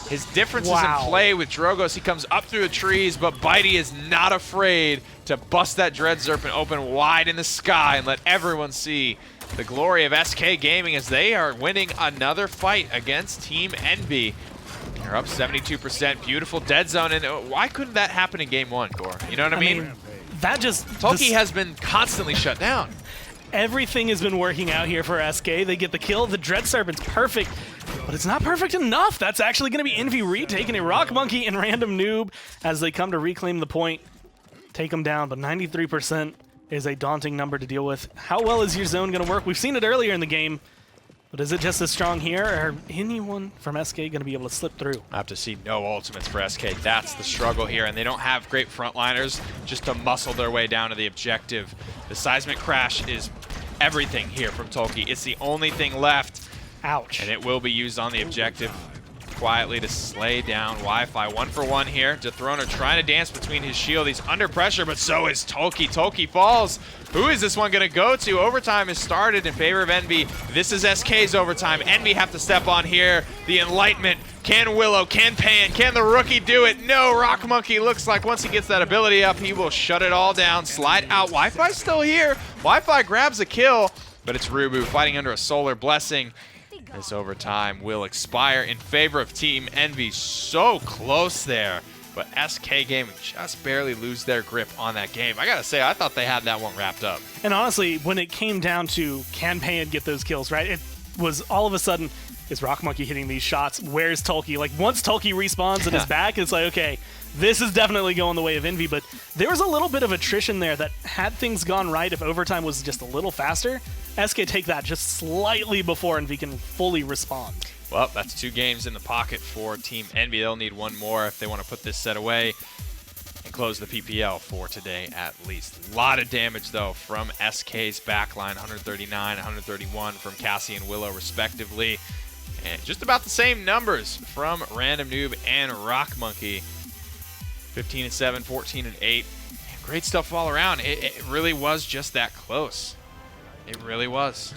Speaker 1: his differences in play with Drogos. He comes up through the trees, but Bitey is not afraid to bust that Dread Serpent open wide in the sky and let everyone see the glory of SK Gaming as they are winning another fight against Team Envy. They're up 72%. Beautiful dead zone. And why couldn't that happen in game 1, Gore? You know what I mean?
Speaker 2: That just...
Speaker 1: Toki has been constantly shut down.
Speaker 2: Everything has been working out here for SK. They get the kill. The Dread Serpent's perfect, but it's not perfect enough. That's actually going to be Envy retaking it. Rock Monkey and Random Noob as they come to reclaim the point. Take them down, but 93% is a daunting number to deal with. How well is your zone going to work? We've seen it earlier in the game, but is it just as strong here? Or anyone from SK going to be able to slip through?
Speaker 1: I have to see no ultimates for SK. That's the struggle here, and they don't have great frontliners just to muscle their way down to the objective. The seismic crash is everything here from Toki. It's the only thing left.
Speaker 2: Ouch.
Speaker 1: And it will be used on the objective quietly to slay down Wi-Fi. 1 for 1 here. Dethroner trying to dance between his shield. He's under pressure, but so is Toki. Toki falls. Who is this one going to go to? Overtime has started in favor of Envy. This is SK's overtime. Envy have to step on here. The Enlightenment. Can Willow, can Pan, can the rookie do it? No, Rock Monkey looks like once he gets that ability up, he will shut it all down. Slide out. Wi-Fi's still here. Wi-Fi grabs a kill, but it's Rubu fighting under a Solar Blessing. This overtime will expire in favor of Team Envy. So close there, but SK Gaming just barely lose their grip on that game. I gotta say, I thought they had that one wrapped up.
Speaker 2: And honestly, when it came down to can Pan get those kills, right? It was all of a sudden, is Rock Monkey hitting these shots? Where's Tulki? Like, once Tulki respawns and is back, it's like, okay, this is definitely going the way of Envy, but there was a little bit of attrition there that had things gone right, if overtime was just a little faster, SK take that just slightly before Envy can fully respond.
Speaker 1: Well, that's 2 games in the pocket for Team Envy. They'll need 1 more if they want to put this set away and close the PPL for today at least. A lot of damage, though, from SK's backline, 139, 131 from Cassie and Willow, respectively. And just about the same numbers from Random Noob and Rock Monkey. 15 and 7, 14 and 8. Great stuff all around. It really was just that close. It really was.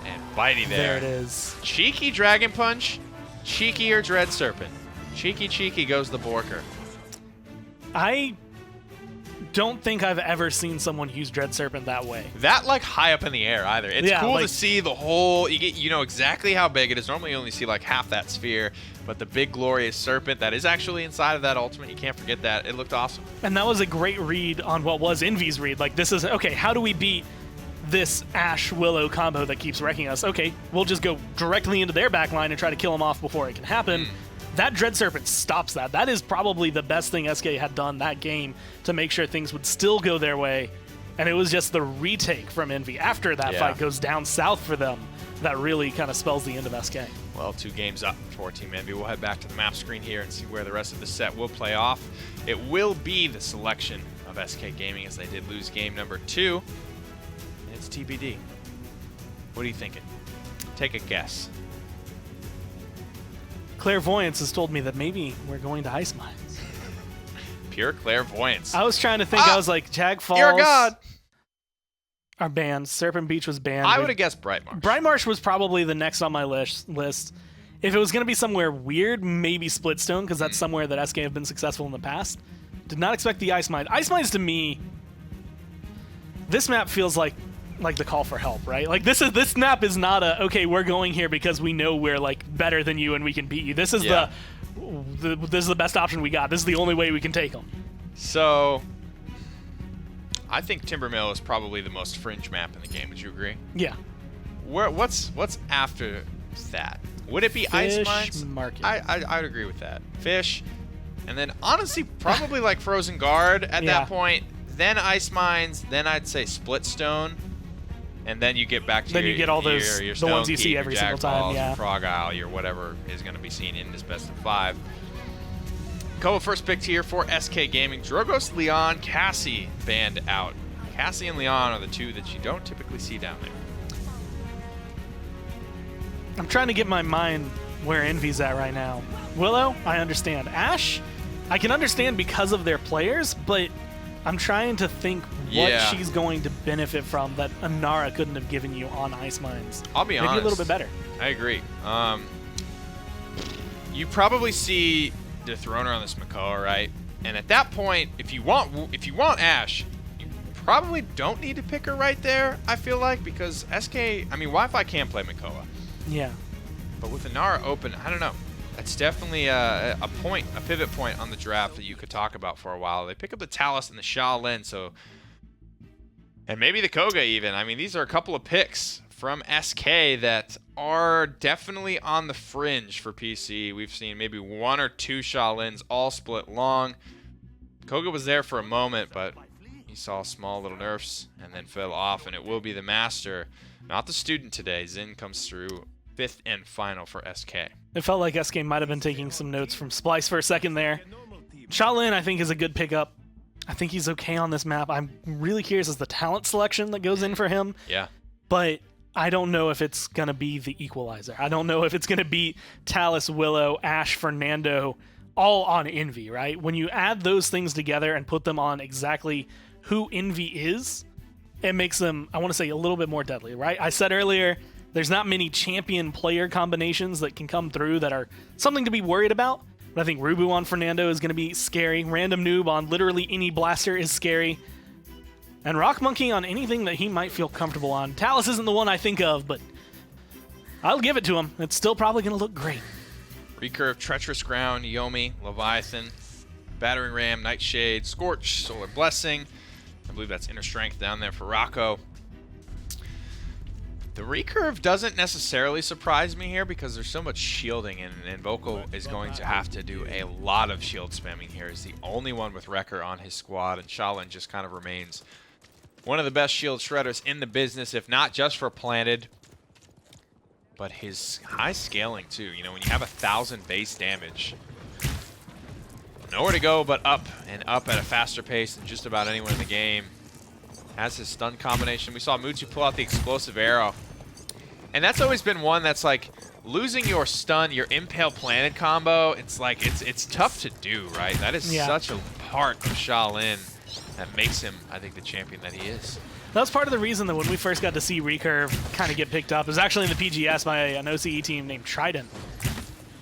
Speaker 1: And Bitey there.
Speaker 2: There it is.
Speaker 1: Cheeky Dragon Punch, cheeky or Dread Serpent. Cheeky goes the Borker.
Speaker 2: I don't think I've ever seen someone use Dread Serpent that way.
Speaker 1: That like high up in the air either. It's cool to see the whole, you know exactly how big it is. Normally you only see like half that sphere, but the big glorious serpent that is actually inside of that ultimate, you can't forget that. It looked awesome.
Speaker 2: And that was a great read on what was Envy's read. Like, this is, okay, how do we beat this Ashe Willow combo that keeps wrecking us? Okay, we'll just go directly into their backline and try to kill them off before it can happen. That Dread Serpent stops that. That is probably the best thing SK had done that game to make sure things would still go their way. And it was just the retake from Envy after that fight goes down south for them that really kind of spells the end of SK.
Speaker 1: Well, 2 games up for Team Envy. We'll head back to the map screen here and see where the rest of the set will play off. It will be the selection of SK Gaming as they did lose game number 2. And it's TBD. What are you thinking? Take a guess.
Speaker 2: Clairvoyance has told me that maybe we're going to Ice Mines.
Speaker 1: Pure clairvoyance.
Speaker 2: I was trying to think. I was like, Jag Falls.
Speaker 1: You're a god.
Speaker 2: Are banned. Serpent Beach was banned.
Speaker 1: I would have guessed Bright Marsh.
Speaker 2: Bright Marsh was probably the next on my list. If it was going to be somewhere weird, maybe Splitstone, because that's somewhere that SK have been successful in the past. Did not expect the Ice Mine. Ice Mines to me, this map feels like the call for help, right? Like this map is not a, okay, we're going here because we know we're like better than you and we can beat you. This is this is the best option we got. This is the only way we can take them.
Speaker 1: So I think Timbermill is probably the most fringe map in the game. Would you agree?
Speaker 2: Yeah.
Speaker 1: what's after that? Would it be Ice
Speaker 2: Fish
Speaker 1: Mines?
Speaker 2: Market.
Speaker 1: I'd agree with that. Fish, and then honestly, probably like Frozen Guard at that point. Then Ice Mines. Then I'd say Split Stone, and then you get back to
Speaker 2: you get all those
Speaker 1: your
Speaker 2: the ones you
Speaker 1: Stone
Speaker 2: see
Speaker 1: Keep,
Speaker 2: every
Speaker 1: your
Speaker 2: single
Speaker 1: Jack
Speaker 2: time.
Speaker 1: Balls,
Speaker 2: Yeah.
Speaker 1: your Frog Isle, your whatever is going to be seen in this best of 5. Koa first picked here for SK Gaming. Drogos, Leon, Cassie banned out. Cassie and Leon are the two that you don't typically see down there.
Speaker 2: I'm trying to get my mind where Envy's at right now. Willow, I understand. Ash, I can understand because of their players, but I'm trying to think what she's going to benefit from that Inara couldn't have given you on Ice Mines.
Speaker 1: I'll be honest.
Speaker 2: Maybe a little bit better.
Speaker 1: I agree. You probably see Dethroner on this Makoa, right? And at that point, if you want Ash, you probably don't need to pick her right there, I feel like, because SK, I mean, Wi-Fi can play Makoa.
Speaker 2: Yeah.
Speaker 1: But with Inara open, I don't know. That's definitely a pivot point on the draft that you could talk about for a while. They pick up the Talus and the Shaolin, and maybe the Koga even. I mean, these are a couple of picks from SK that are definitely on the fringe for PC. We've seen maybe 1 or 2 Shaolins all split long. Koga was there for a moment, but he saw small little nerfs and then fell off, and it will be the Master, not the Student today. Xin comes through 5th and final for SK.
Speaker 2: It felt like SK might have been taking some notes from Splice for a second there. Shaolin, I think, is a good pickup. I think he's okay on this map. I'm really curious as the talent selection that goes in for him.
Speaker 1: Yeah.
Speaker 2: But I don't know if it's going to be the equalizer. I don't know if it's going to be Talus, Willow, Ash, Fernando, all on Envy, right? When you add those things together and put them on exactly who Envy is, it makes them, I want to say, a little bit more deadly, right? I said earlier, there's not many champion player combinations that can come through that are something to be worried about. But I think Rubu on Fernando is going to be scary. Random Noob on literally any blaster is scary. And Rock Monkey on anything that he might feel comfortable on. Talus isn't the one I think of, but I'll give it to him. It's still probably going to look great.
Speaker 1: Recurve, Treacherous Ground, Yomi, Leviathan, Battering Ram, Nightshade, Scorch, Solar Blessing. I believe that's Inner Strength down there for Rocco. The recurve doesn't necessarily surprise me here because there's so much shielding, and Vocal is going to have to do a lot of shield spamming here. He's the only one with Wrecker on his squad, and Shaolin just kind of remains one of the best shield shredders in the business, if not just for planted, but his high scaling too. You know, when you have 1,000 base damage, nowhere to go but up, and up at a faster pace than just about anyone in the game. Has his stun combination. We saw Mutsu pull out the explosive arrow. And that's always been one that's like losing your stun, your impale planted combo. It's like it's tough to do, right? That is such a part of Shaolin that makes him, I think, the champion that he is.
Speaker 2: That was part of the reason that when we first got to see Recurve kind of get picked up, it was actually in the PGS by an OCE team named Trident.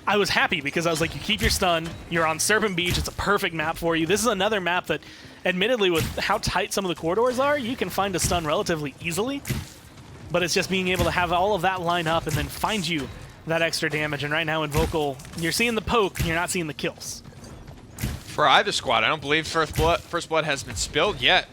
Speaker 2: I was happy because I was like, you keep your stun, you're on Serpent Beach, it's a perfect map for you. This is another map that, admittedly, with how tight some of the corridors are, you can find a stun relatively easily. But it's just being able to have all of that line up and then find you that extra damage. And right now in Vocal, you're seeing the poke, you're not seeing the kills.
Speaker 1: For either squad, I don't believe First Blood has been spilled yet.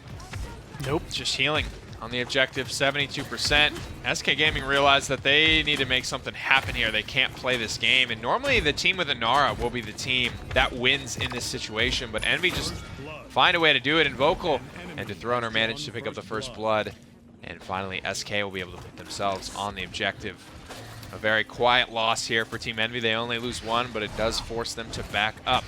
Speaker 2: Nope.
Speaker 1: It's just healing on the objective, 72%. SK Gaming realized that they need to make something happen here. They can't play this game. And normally the team with Inara will be the team that wins in this situation. But Envy just find a way to do it in Vocal. And Dethroner managed to pick up the First Blood. And finally, SK will be able to put themselves on the objective. A very quiet loss here for Team Envy. They only lose 1, but it does force them to back up.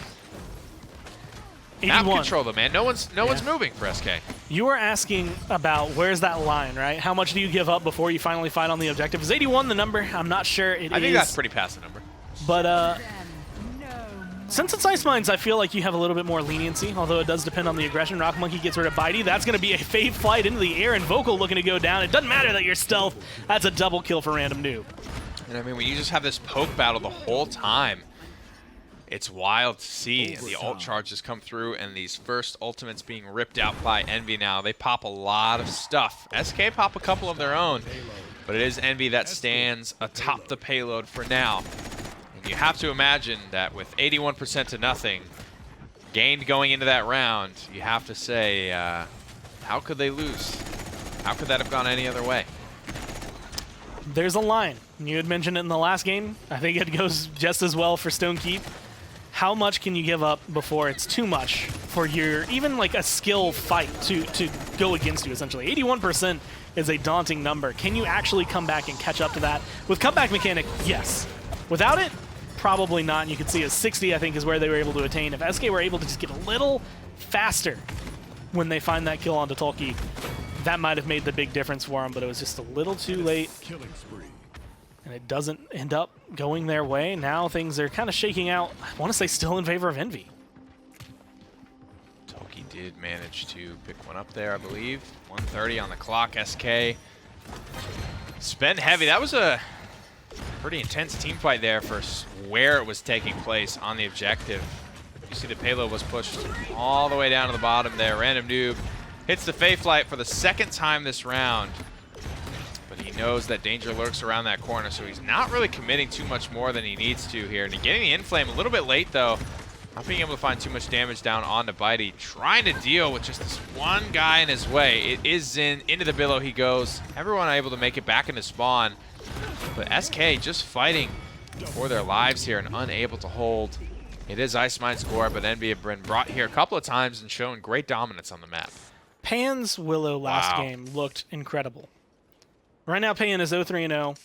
Speaker 2: 81.
Speaker 1: Map control, though, man. No one's moving for SK.
Speaker 2: You were asking about where's that line, right? How much do you give up before you finally fight on the objective? Is 81 the number? I'm not sure it is.
Speaker 1: I think that's pretty past the number.
Speaker 2: But since it's Ice Mines, I feel like you have a little bit more leniency, although it does depend on the aggression. Rock Monkey gets rid of Bitey. That's going to be a fade flight into the air, and Vocal looking to go down. It doesn't matter that you're stealth. That's a double kill for Random Noob.
Speaker 1: And I mean, when you just have this poke battle the whole time, it's wild to see the ult charges come through and these first ultimates being ripped out by Envy now. They pop a lot of stuff. SK pop a couple of their own, but it is Envy that stands atop the payload for now. You have to imagine that with 81% to nothing gained going into that round, you have to say, how could they lose? How could that have gone any other way?
Speaker 2: there's a line. You had mentioned it in the last game. I think it goes just as well for Stone Keep. How much can you give up before it's too much for your, even like a skill fight to go against you, essentially? 81% is a daunting number. Can you actually come back and catch up to that? With comeback mechanic, yes. Without it, probably not. And you can see a 60, I think, is where they were able to attain. If SK were able to just get a little faster when they find that kill onto Tolki, that might have made the big difference for them, but it was just a little too late. And it doesn't end up going their way. Now things are kind of shaking out. I want to say still in favor of Envy.
Speaker 1: Tolki did manage to pick one up there, I believe. 1:30 on the clock. SK spend heavy. That was a pretty intense team fight there for where it was taking place on the objective. You see the payload was pushed all the way down to the bottom there. Random Noob hits the Fae Flight for the second time this round. But he knows that danger lurks around that corner, so he's not really committing too much more than he needs to here. And getting the Inflame a little bit late, though. Not being able to find too much damage down onto Bitey. Trying to deal with just this one guy in his way. It is Xin. Into the Billow he goes. Everyone able to make it back into spawn. But SK just fighting for their lives here and unable to hold. It is Ice Mine's score, but Envy have been brought here a couple of times and shown great dominance on the map.
Speaker 2: Pan's Willow last game looked incredible. Right now, Pan is 0-3-0.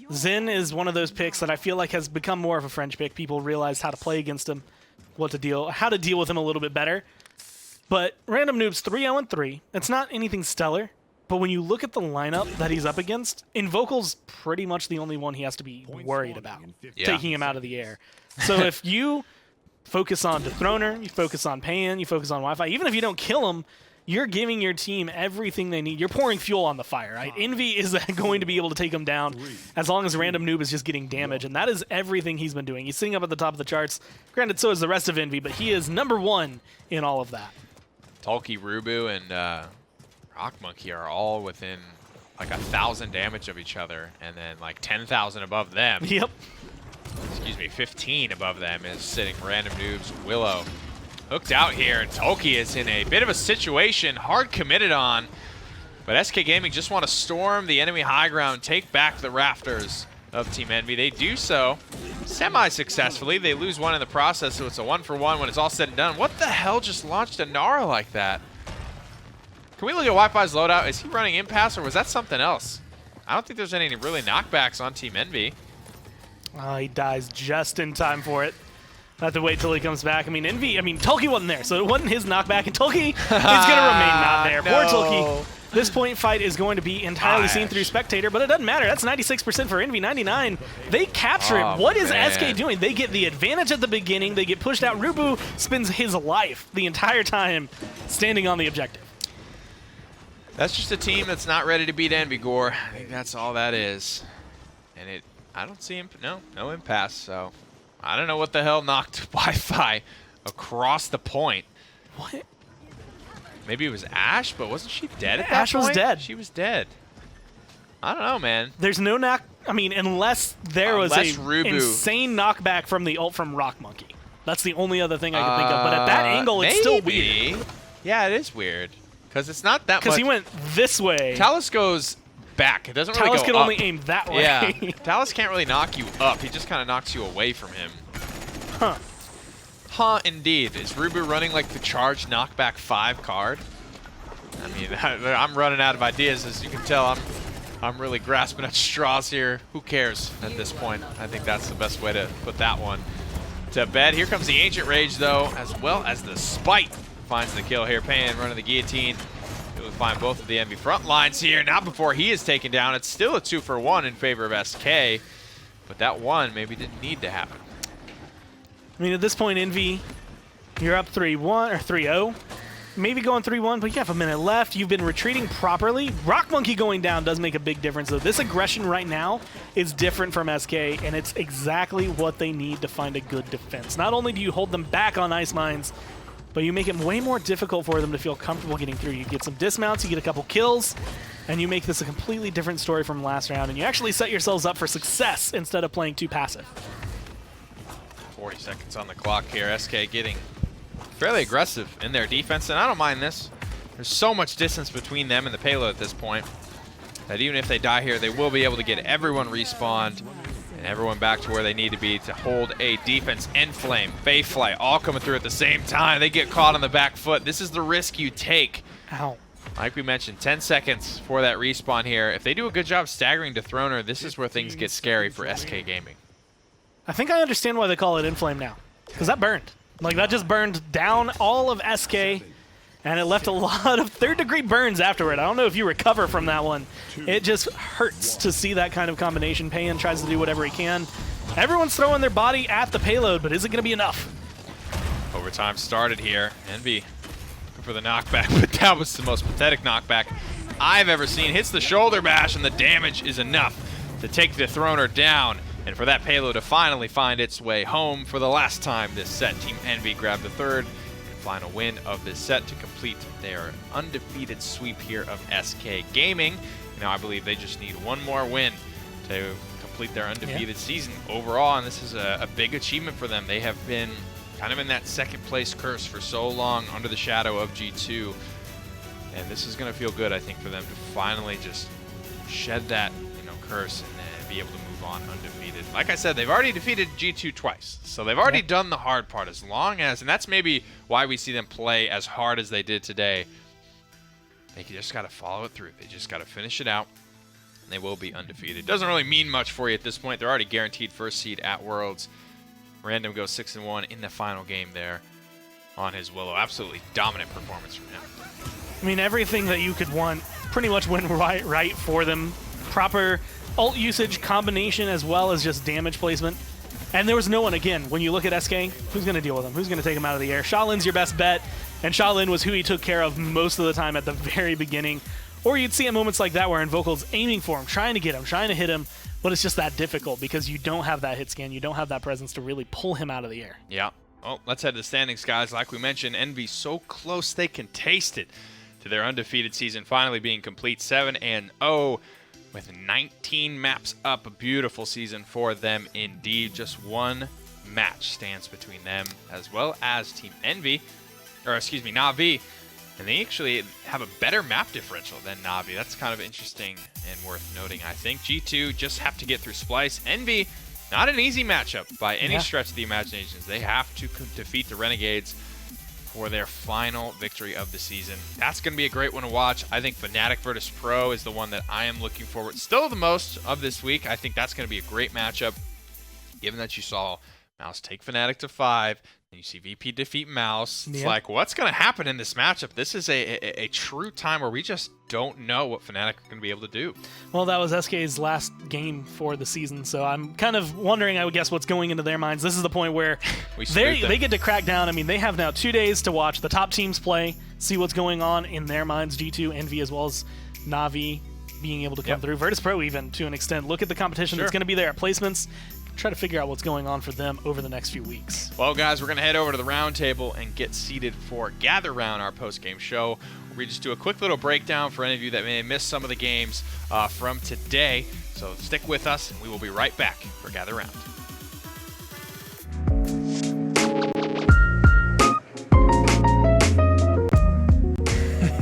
Speaker 2: Xin is one of those picks that I feel like has become more of a French pick. People realize how to play against him, how to deal with him a little bit better. But Random Noob's 3-0-3. It's not anything stellar, but when you look at the lineup that he's up against, Invokal's pretty much the only one he has to be worried about, taking him out of the air. So if you focus on Dethroner, you focus on Pan, you focus on Wi-Fi, even if you don't kill him, you're giving your team everything they need. You're pouring fuel on the fire, right? Envy is going to be able to take him down as long as Random Noob is just getting damage, and that is everything he's been doing. He's sitting up at the top of the charts. Granted, so is the rest of Envy, but he is #1 in all of that.
Speaker 1: Tolki, Rubu, and Rock Monkey are all within like 1,000 damage of each other, and then like 10,000 above them.
Speaker 2: Yep.
Speaker 1: Excuse me, 15 above them is sitting Random Noob's Willow. Hooked out here, and Tolki is in a bit of a situation, hard committed on. But SK Gaming just want to storm the enemy high ground, take back the rafters of Team Envy. They do so semi-successfully. They lose one in the process, so it's a 1-for-1 when it's all said and done. What the hell just launched a Nara like that? Can we look at Wi-Fi's loadout? Is he running Impasse, or was that something else? I don't think there's any really knockbacks on Team Envy.
Speaker 2: He dies just in time for it. Have to wait till he comes back. Tolki wasn't there, so it wasn't his knockback, and Tolki is going to remain not there.
Speaker 1: No.
Speaker 2: Poor Tolki. This point fight is going to be entirely seen through Spectator, but it doesn't matter. That's 96% for Envy, 99. They capture it. What is SK doing? They get the advantage at the beginning. They get pushed out. Rubu spends his life the entire time standing on the objective.
Speaker 1: That's just a team that's not ready to beat Envy, Gore. I think that's all that is. And I don't see him. No impasse, so I don't know what the hell knocked Wi-Fi across the point.
Speaker 2: What?
Speaker 1: Maybe it was Ash, but wasn't she dead at that
Speaker 2: Ash
Speaker 1: point?
Speaker 2: was dead.
Speaker 1: She was dead. I don't know, man.
Speaker 2: There's no knock. Unless there was a
Speaker 1: Rubu.
Speaker 2: insane knockback from the ult from Rock Monkey. That's the only other thing I can think of. But at that angle, it's still weird.
Speaker 1: Yeah, it is weird. Because it's not that much.
Speaker 2: Because he went this way.
Speaker 1: Talus goes back. It doesn't really go
Speaker 2: Talus can
Speaker 1: up.
Speaker 2: only aim that way.
Speaker 1: Yeah. Talus can't really knock you up. He just kind of knocks you away from him.
Speaker 2: Huh.
Speaker 1: Huh, indeed. Is Rubu running like the charge knockback 5 card? I mean, I'm running out of ideas. As you can tell, I'm really grasping at straws here. Who cares at this point? I think that's the best way to put that one to bed. Here comes the Ancient Rage, though, as well as the Spite. Finds the kill here. Pan running the guillotine. We'll find both of the Envy front lines here. Not before he is taken down. It's still a 2-for-1 in favor of SK, but that one maybe didn't need to happen.
Speaker 2: At this point, Envy, you're up 3-1 or 3-0. Maybe going 3-1, but you have a minute left. You've been retreating properly. Rock Monkey going down does make a big difference, though. This aggression right now is different from SK, and it's exactly what they need to find a good defense. Not only do you hold them back on Ice Mines, but you make it way more difficult for them to feel comfortable getting through. You get some dismounts, you get a couple kills, and you make this a completely different story from last round, and you actually set yourselves up for success instead of playing too passive.
Speaker 1: 40 seconds on the clock here. SK getting fairly aggressive in their defense, and I don't mind this. There's so much distance between them and the payload at this point. that even if they die here, they will be able to get everyone respawned and everyone back to where they need to be to hold a defense. Enflame, Bayfly, all coming through at the same time. They get caught on the back foot. This is the risk you take.
Speaker 2: Ow.
Speaker 1: Like we mentioned, 10 seconds for that respawn here. If they do a good job staggering Dethroner, this is where things get scary for SK Gaming.
Speaker 2: I think I understand why they call it Inflame now, because that burned. Like, that just burned down all of SK, and it left a lot of third-degree burns afterward. I don't know if you recover from that one. It just hurts to see that kind of combination. Payan tries to do whatever he can. Everyone's throwing their body at the payload, but is it going to be enough?
Speaker 1: Overtime started here. Envy looking for the knockback, but that was the most pathetic knockback I've ever seen. Hits the shoulder bash, and the damage is enough to take the Throner down. And for that payload to finally find its way home for the last time this set, Team Envy grabbed the third and final win of this set to complete their undefeated sweep here of SK Gaming. Now I believe they just need one more win to complete their undefeated season overall, and this is a big achievement for them. They have been kind of in that second place curse for so long under the shadow of G2, and this is going to feel good, I think, for them to finally just shed that curse and be able to move on undefeated. Like I said, they've already defeated G2 twice, so they've already done the hard part. As long as, and that's maybe why we see them play as hard as they did today, they just got to follow it through. They just got to finish it out, and they will be undefeated. Doesn't really mean much for you at this point. They're already guaranteed first seed at Worlds. Random goes 6-1 in the final game there on his Willow. Absolutely dominant performance from him.
Speaker 2: I mean, everything that you could want pretty much went right for them. Proper ult usage, combination, as well as just damage placement. And there was no one, again, when you look at SK, who's going to deal with him? Who's going to take him out of the air? Shaolin's your best bet, and Shaolin was who he took care of most of the time at the very beginning. Or you'd see at moments like that where Invokal's aiming for him, trying to get him, trying to hit him, but it's just that difficult because you don't have that hit scan, you don't have that presence to really pull him out of the air.
Speaker 1: Yeah. Well, let's head to the standings, guys. Like we mentioned, Envy so close they can taste it to their undefeated season finally being complete, 7-0. With 19 maps up, a beautiful season for them indeed. Just one match stands between them as well as Team Envy, or excuse me, Na'Vi. And they actually have a better map differential than Na'Vi. That's kind of interesting and worth noting, I think. G2 just have to get through Splice. Envy, not an easy matchup by any stretch of the imaginations. They have to defeat the Renegades for their final victory of the season. That's going to be a great one to watch. I think Fnatic versus Pro is the one that I am looking forward still the most of this week. I think that's going to be a great matchup, given that you saw Mouse take Fnatic to 5, and you see VP defeat Mouse. It's like, what's going to happen in this matchup? This is a true time where we just don't know what Fnatic are going to be able to do.
Speaker 2: Well, that was SK's last game for the season, so I'm kind of wondering, I would guess, what's going into their minds. This is the point where they get to crack down. I mean, they have now 2 days to watch the top teams play, see what's going on in their minds, G2, Envy, as well as Na'Vi being able to come through. Virtus Pro even, to an extent. Look at the competition that's going to be there at placements. Try to figure out what's going on for them over the next few weeks.
Speaker 1: Well, guys, we're going to head over to the round table and get seated for Gather Round, our post-game show, where we just do a quick little breakdown for any of you that may have missed some of the games from today. So stick with us, and we will be right back for Gather Round.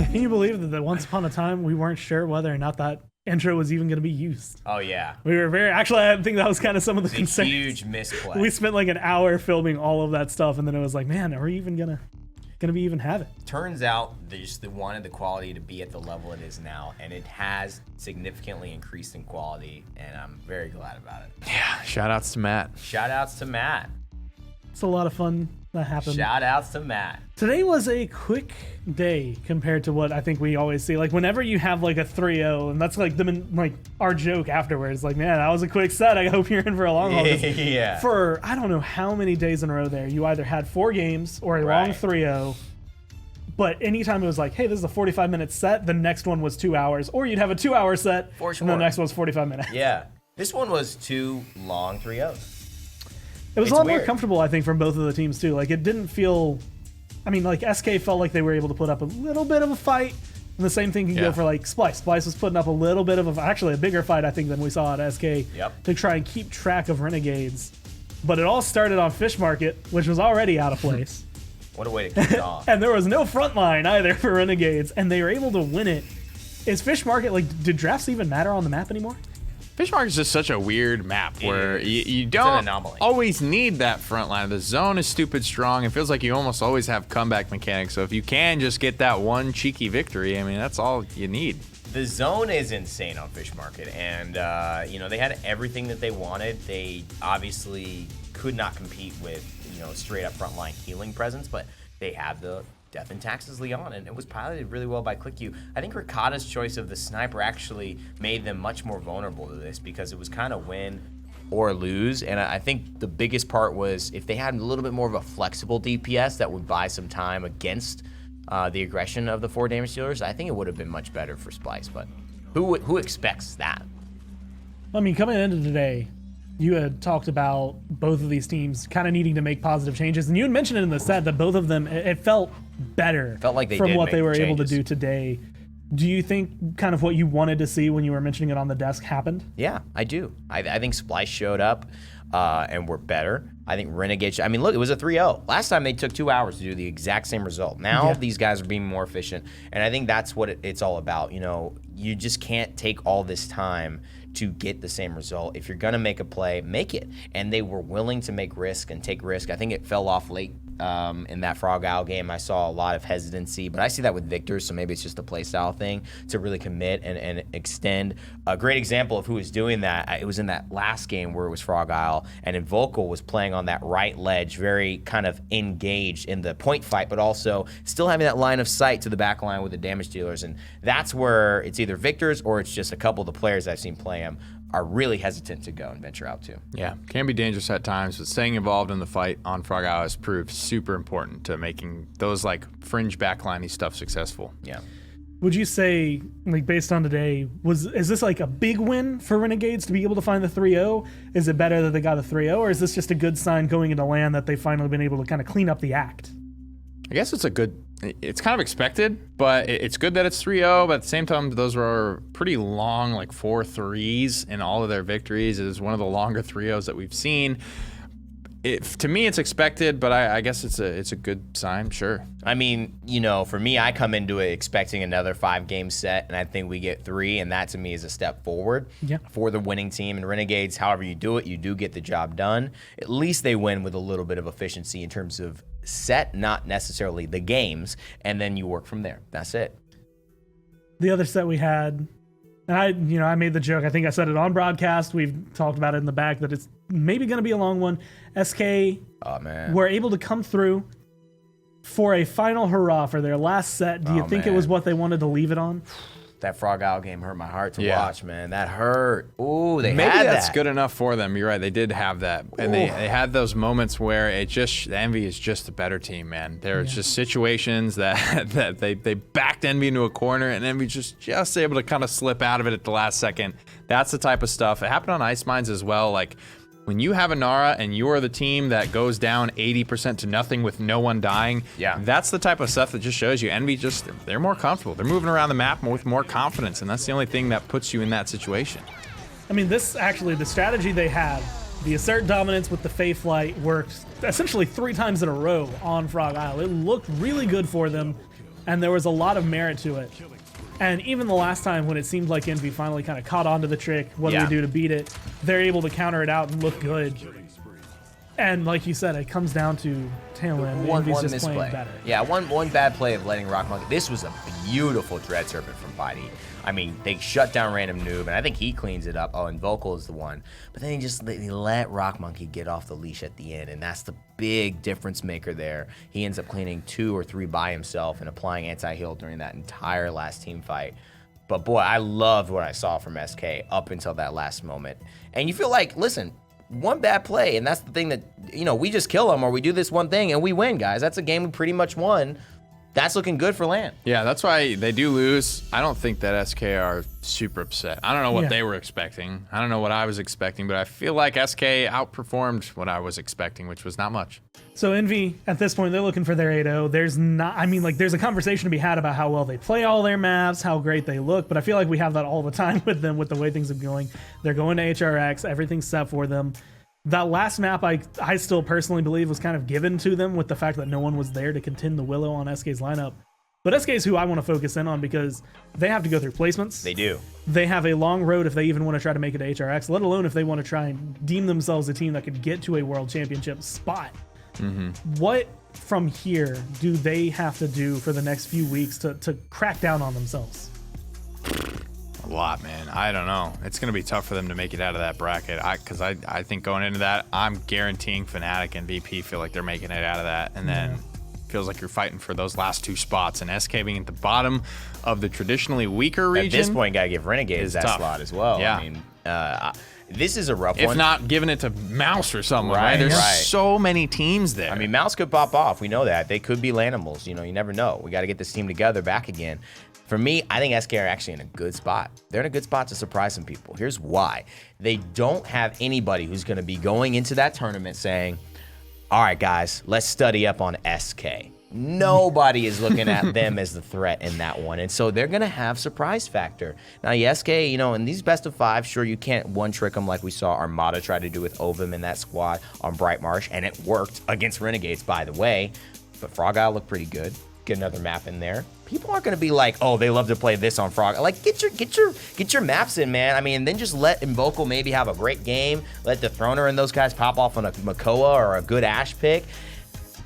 Speaker 2: Can you believe that once upon a time we weren't sure whether or not that intro was even going to be used?
Speaker 3: Oh, yeah.
Speaker 2: We were actually, I think that was kind of some of the concerns.
Speaker 3: Huge misplay.
Speaker 2: We spent like an hour filming all of that stuff, and then it was like, man, are we even gonna even have it?
Speaker 3: Turns out they just wanted the quality to be at the level it is now, and it has significantly increased in quality, and I'm very glad about it.
Speaker 1: Yeah, shout-outs to Matt.
Speaker 3: Shout-outs to Matt.
Speaker 2: It's a lot of fun that happened.
Speaker 3: Shout-outs to Matt.
Speaker 2: Today was a quick day compared to what I think we always see. Like, whenever you have like a 3-0, and that's like our joke afterwards, like, man, that was a quick set. I hope you're in for a long haul.
Speaker 3: Yeah.
Speaker 2: For I don't know how many days in a row there, you either had 4 games or a long 3-0. But anytime it was like, hey, this is a 45-minute set, the next one was 2 hours. Or you'd have a 2-hour set, and the next one was 45 minutes.
Speaker 3: Yeah. This one was 2 long 3-0s.
Speaker 2: It was a lot more comfortable, I think, from both of the teams, too. Like, it didn't feel... I mean, like, SK felt like they were able to put up a little bit of a fight. And the same thing can go for, like, Splice. Splice was putting up a little bit of actually a bigger fight, I think, than we saw at SK to try and keep track of Renegades. But it all started on Fish Market, which was already out of place.
Speaker 3: What a way to kick it off.
Speaker 2: And there was no front line either for Renegades. And they were able to win it Is Fish Market, like, did drafts even matter on the map anymore?
Speaker 4: Fish Market is just such a weird map where you don't always need that front line. The zone is stupid strong. It feels like you almost always have comeback mechanics. So if you can just get that one cheeky victory, I mean, that's all you need.
Speaker 3: The zone is insane on Fish Market, and they had everything that they wanted. They obviously could not compete with straight up frontline healing presence, but they have the Death and Taxes Leon, and it was piloted really well by ClickU. I think Ricotta's choice of the sniper actually made them much more vulnerable to this because it was kind of win or lose, and I think the biggest part was if they had a little bit more of a flexible DPS that would buy some time against the aggression of the 4 damage dealers, I think it would have been much better for Splice, but who expects that?
Speaker 2: I mean, coming into today, you had talked about both of these teams kind of needing to make positive changes, and you had mentioned it in the set that both of them, it felt better
Speaker 3: like they
Speaker 2: from
Speaker 3: did
Speaker 2: what
Speaker 3: make
Speaker 2: they were
Speaker 3: changes.
Speaker 2: able to do today. Do you think kind of what you wanted to see when you were mentioning it on the desk happened?
Speaker 3: Yeah, I do. I think Splice showed up and were better. I think Renegade, I mean, look, it was a 3-0. Last time they took 2 hours to do the exact same result. Now these guys are being more efficient, and I think that's what it's all about. You just can't take all this time to get the same result. If you're gonna make a play, make it. And they were willing to make risk and take risk. I think it fell off late in that Frog Owl game. I saw a lot of hesitancy, but I see that with Victor, so maybe it's just a play style thing to really commit and extend. A great example of who was doing that, it was in that last game where it was Frog Isle, and Invocal was playing on that right ledge, very kind of engaged in the point fight, but also still having that line of sight to the back line with the damage dealers. And that's where it's either Victor's or it's just a couple of the players I've seen play him are really hesitant to go and venture out to.
Speaker 4: Yeah, can be dangerous at times, but staying involved in the fight on Frog Isle has proved super important to making those like fringe backliney stuff successful.
Speaker 3: Yeah.
Speaker 2: Would you say, like, based on today, is this like a big win for Renegades to be able to find the 3-0? Is it better that they got a 3-0, or is this just a good sign going into LAN that they've finally been able to kind of clean up the act?
Speaker 4: I guess it's kind of expected, but it's good that it's 3-0, but at the same time, those were pretty long, like 4 3s in all of their victories. It is one of the longer 3-0s that we've seen. To me, it's expected, but I guess it's a good sign, sure.
Speaker 3: I mean, for me, I come into it expecting another 5-game set, and I think we get 3, and that to me is a step forward for the winning team. And Renegades, however you do it, you do get the job done. At least they win with a little bit of efficiency in terms of set, not necessarily the games, and then you work from there. That's it.
Speaker 2: The other set we had, and I made the joke, I think I said it on broadcast, we've talked about it in the back, that it's maybe going to be a long one. SK were able to come through for a final hurrah for their last set. Do you think it was what they wanted to leave it on?
Speaker 3: That Frog Owl game hurt my heart to watch, man. That hurt. Ooh,
Speaker 4: maybe that's good enough for them. You're right. They did have that, and they had those moments where the Envy is just a better team, man. There's just situations that they backed Envy into a corner, and Envy just able to kind of slip out of it at the last second. That's the type of stuff. It happened on Ice Mines as well. Like, when you have a Nara and you are the team that goes down 80% to nothing with no one dying, that's the type of stuff that just shows you Envy they're more comfortable. They're moving around the map with more confidence, and that's the only thing that puts you in that situation.
Speaker 2: I mean, the strategy they had, the assert dominance with the Fae Flight, worked essentially 3 times in a row on Frog Isle. It looked really good for them, and there was a lot of merit to it. And even the last time when it seemed like Envy finally kind of caught on to the trick, what do we do to beat it, they're able to counter it out and look good. And like you said, it comes down to tail end. Envy's just playing better.
Speaker 3: Yeah, one bad play of letting Rock Monkey. This was a beautiful Dread Serpent from Bidey. I mean, they shut down Random Noob, and I think he cleans it up. Oh, and Vocal is the one. But then they let Rock Monkey get off the leash at the end, and that's the big difference maker there. He ends up cleaning 2 or 3 by himself and applying anti-heal during that entire last team fight. But boy, I loved what I saw from SK up until that last moment. And you feel like, listen, one bad play, and that's the thing that, we just kill them or we do this one thing and we win, guys. That's a game we pretty much won. That's looking good for LAN.
Speaker 4: Yeah, that's why they do lose. I don't think that SK are super upset. I don't know what they were expecting. I don't know what I was expecting, but I feel like SK outperformed what I was expecting, which was not much.
Speaker 2: So Envy, at this point, they're looking for their 8-0. There's a conversation to be had about how well they play all their maps, how great they look, but I feel like we have that all the time with them with the way things are going. They're going to HRX, everything's set for them. That last map, I still personally believe was kind of given to them with the fact that no one was there to contend the Willow on SK's lineup. But SK is who I want to focus in on because they have to go through placements.
Speaker 3: They do.
Speaker 2: They have a long road if they even want to try to make it to HRX, let alone if they want to try and deem themselves a team that could get to a world championship spot. What from here do they have to do for the next few weeks to crack down on themselves?
Speaker 4: A lot, man. I don't know. It's going to be tough for them to make it out of that bracket. Because I think going into that, I'm guaranteeing Fnatic and VP feel like they're making it out of that. And then feels like you're fighting for those last two spots. And SK being at the bottom of the traditionally weaker region.
Speaker 3: At this point, got to give Renegades that
Speaker 4: tough.
Speaker 3: slot as well.
Speaker 4: Yeah.
Speaker 3: I mean, this is a rough
Speaker 4: if
Speaker 3: one.
Speaker 4: not giving it to Mouse or someone, right?
Speaker 3: Right,
Speaker 4: There's
Speaker 3: right.
Speaker 4: so many teams there.
Speaker 3: I mean, Mouse could pop off. We know that. They could be Lanimals. You never know. We got to get this team together back again. For me, I think SK are actually in a good spot. They're in a good spot to surprise some people. Here's why. They don't have anybody who's going to be going into that tournament saying, all right, guys, let's study up on SK. Nobody is looking at them as the threat in that one. And so they're going to have surprise factor. Now, SK, in these best of 5, sure, you can't one-trick them like we saw Armada try to do with Ovum in that squad on Bright Marsh, and it worked against Renegades, by the way. But Frog Isle looked pretty good. Get another map in there. People aren't going to be like, oh, they love to play this on Frog. Like, get your maps in, man. I mean, then just let Invocal maybe have a great game. Let the Throner and those guys pop off on a Makoa or a good Ashe pick.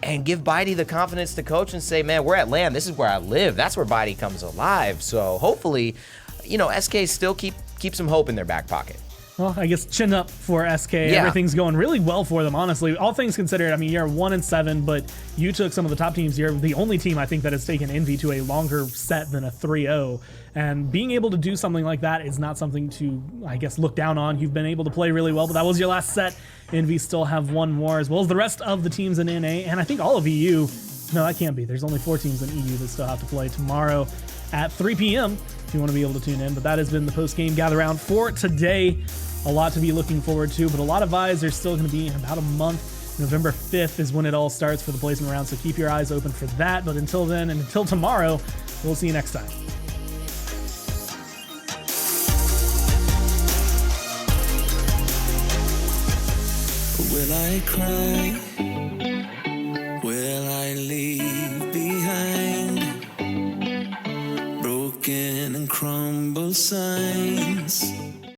Speaker 3: And give Bitey the confidence to coach and say, man, we're at LAN. This is where I live. That's where Bitey comes alive. So hopefully, SK still keep some hope in their back pocket.
Speaker 2: Well, I guess chin up for SK.
Speaker 3: Yeah.
Speaker 2: Everything's going really well for them, honestly. All things considered, I mean, you're 1-7, but you took some of the top teams. You're the only team, I think, that has taken Envy to a longer set than a 3-0. And being able to do something like that is not something to, I guess, look down on. You've been able to play really well, but that was your last set. Envy still have one more, as well as the rest of the teams in NA, and I think all of EU. No, that can't be. There's only 4 teams in EU that still have to play tomorrow at 3 p.m. if you want to be able to tune in. But that has been the post-game gather-round for today. A lot to be looking forward to, but a lot of eyes are still going to be in about a month. November 5th is when it all starts for the placement round, so keep your eyes open for that. But until then, and until tomorrow, we'll see you next time.
Speaker 5: Will I cry? Will I leave behind broken and crumbled signs?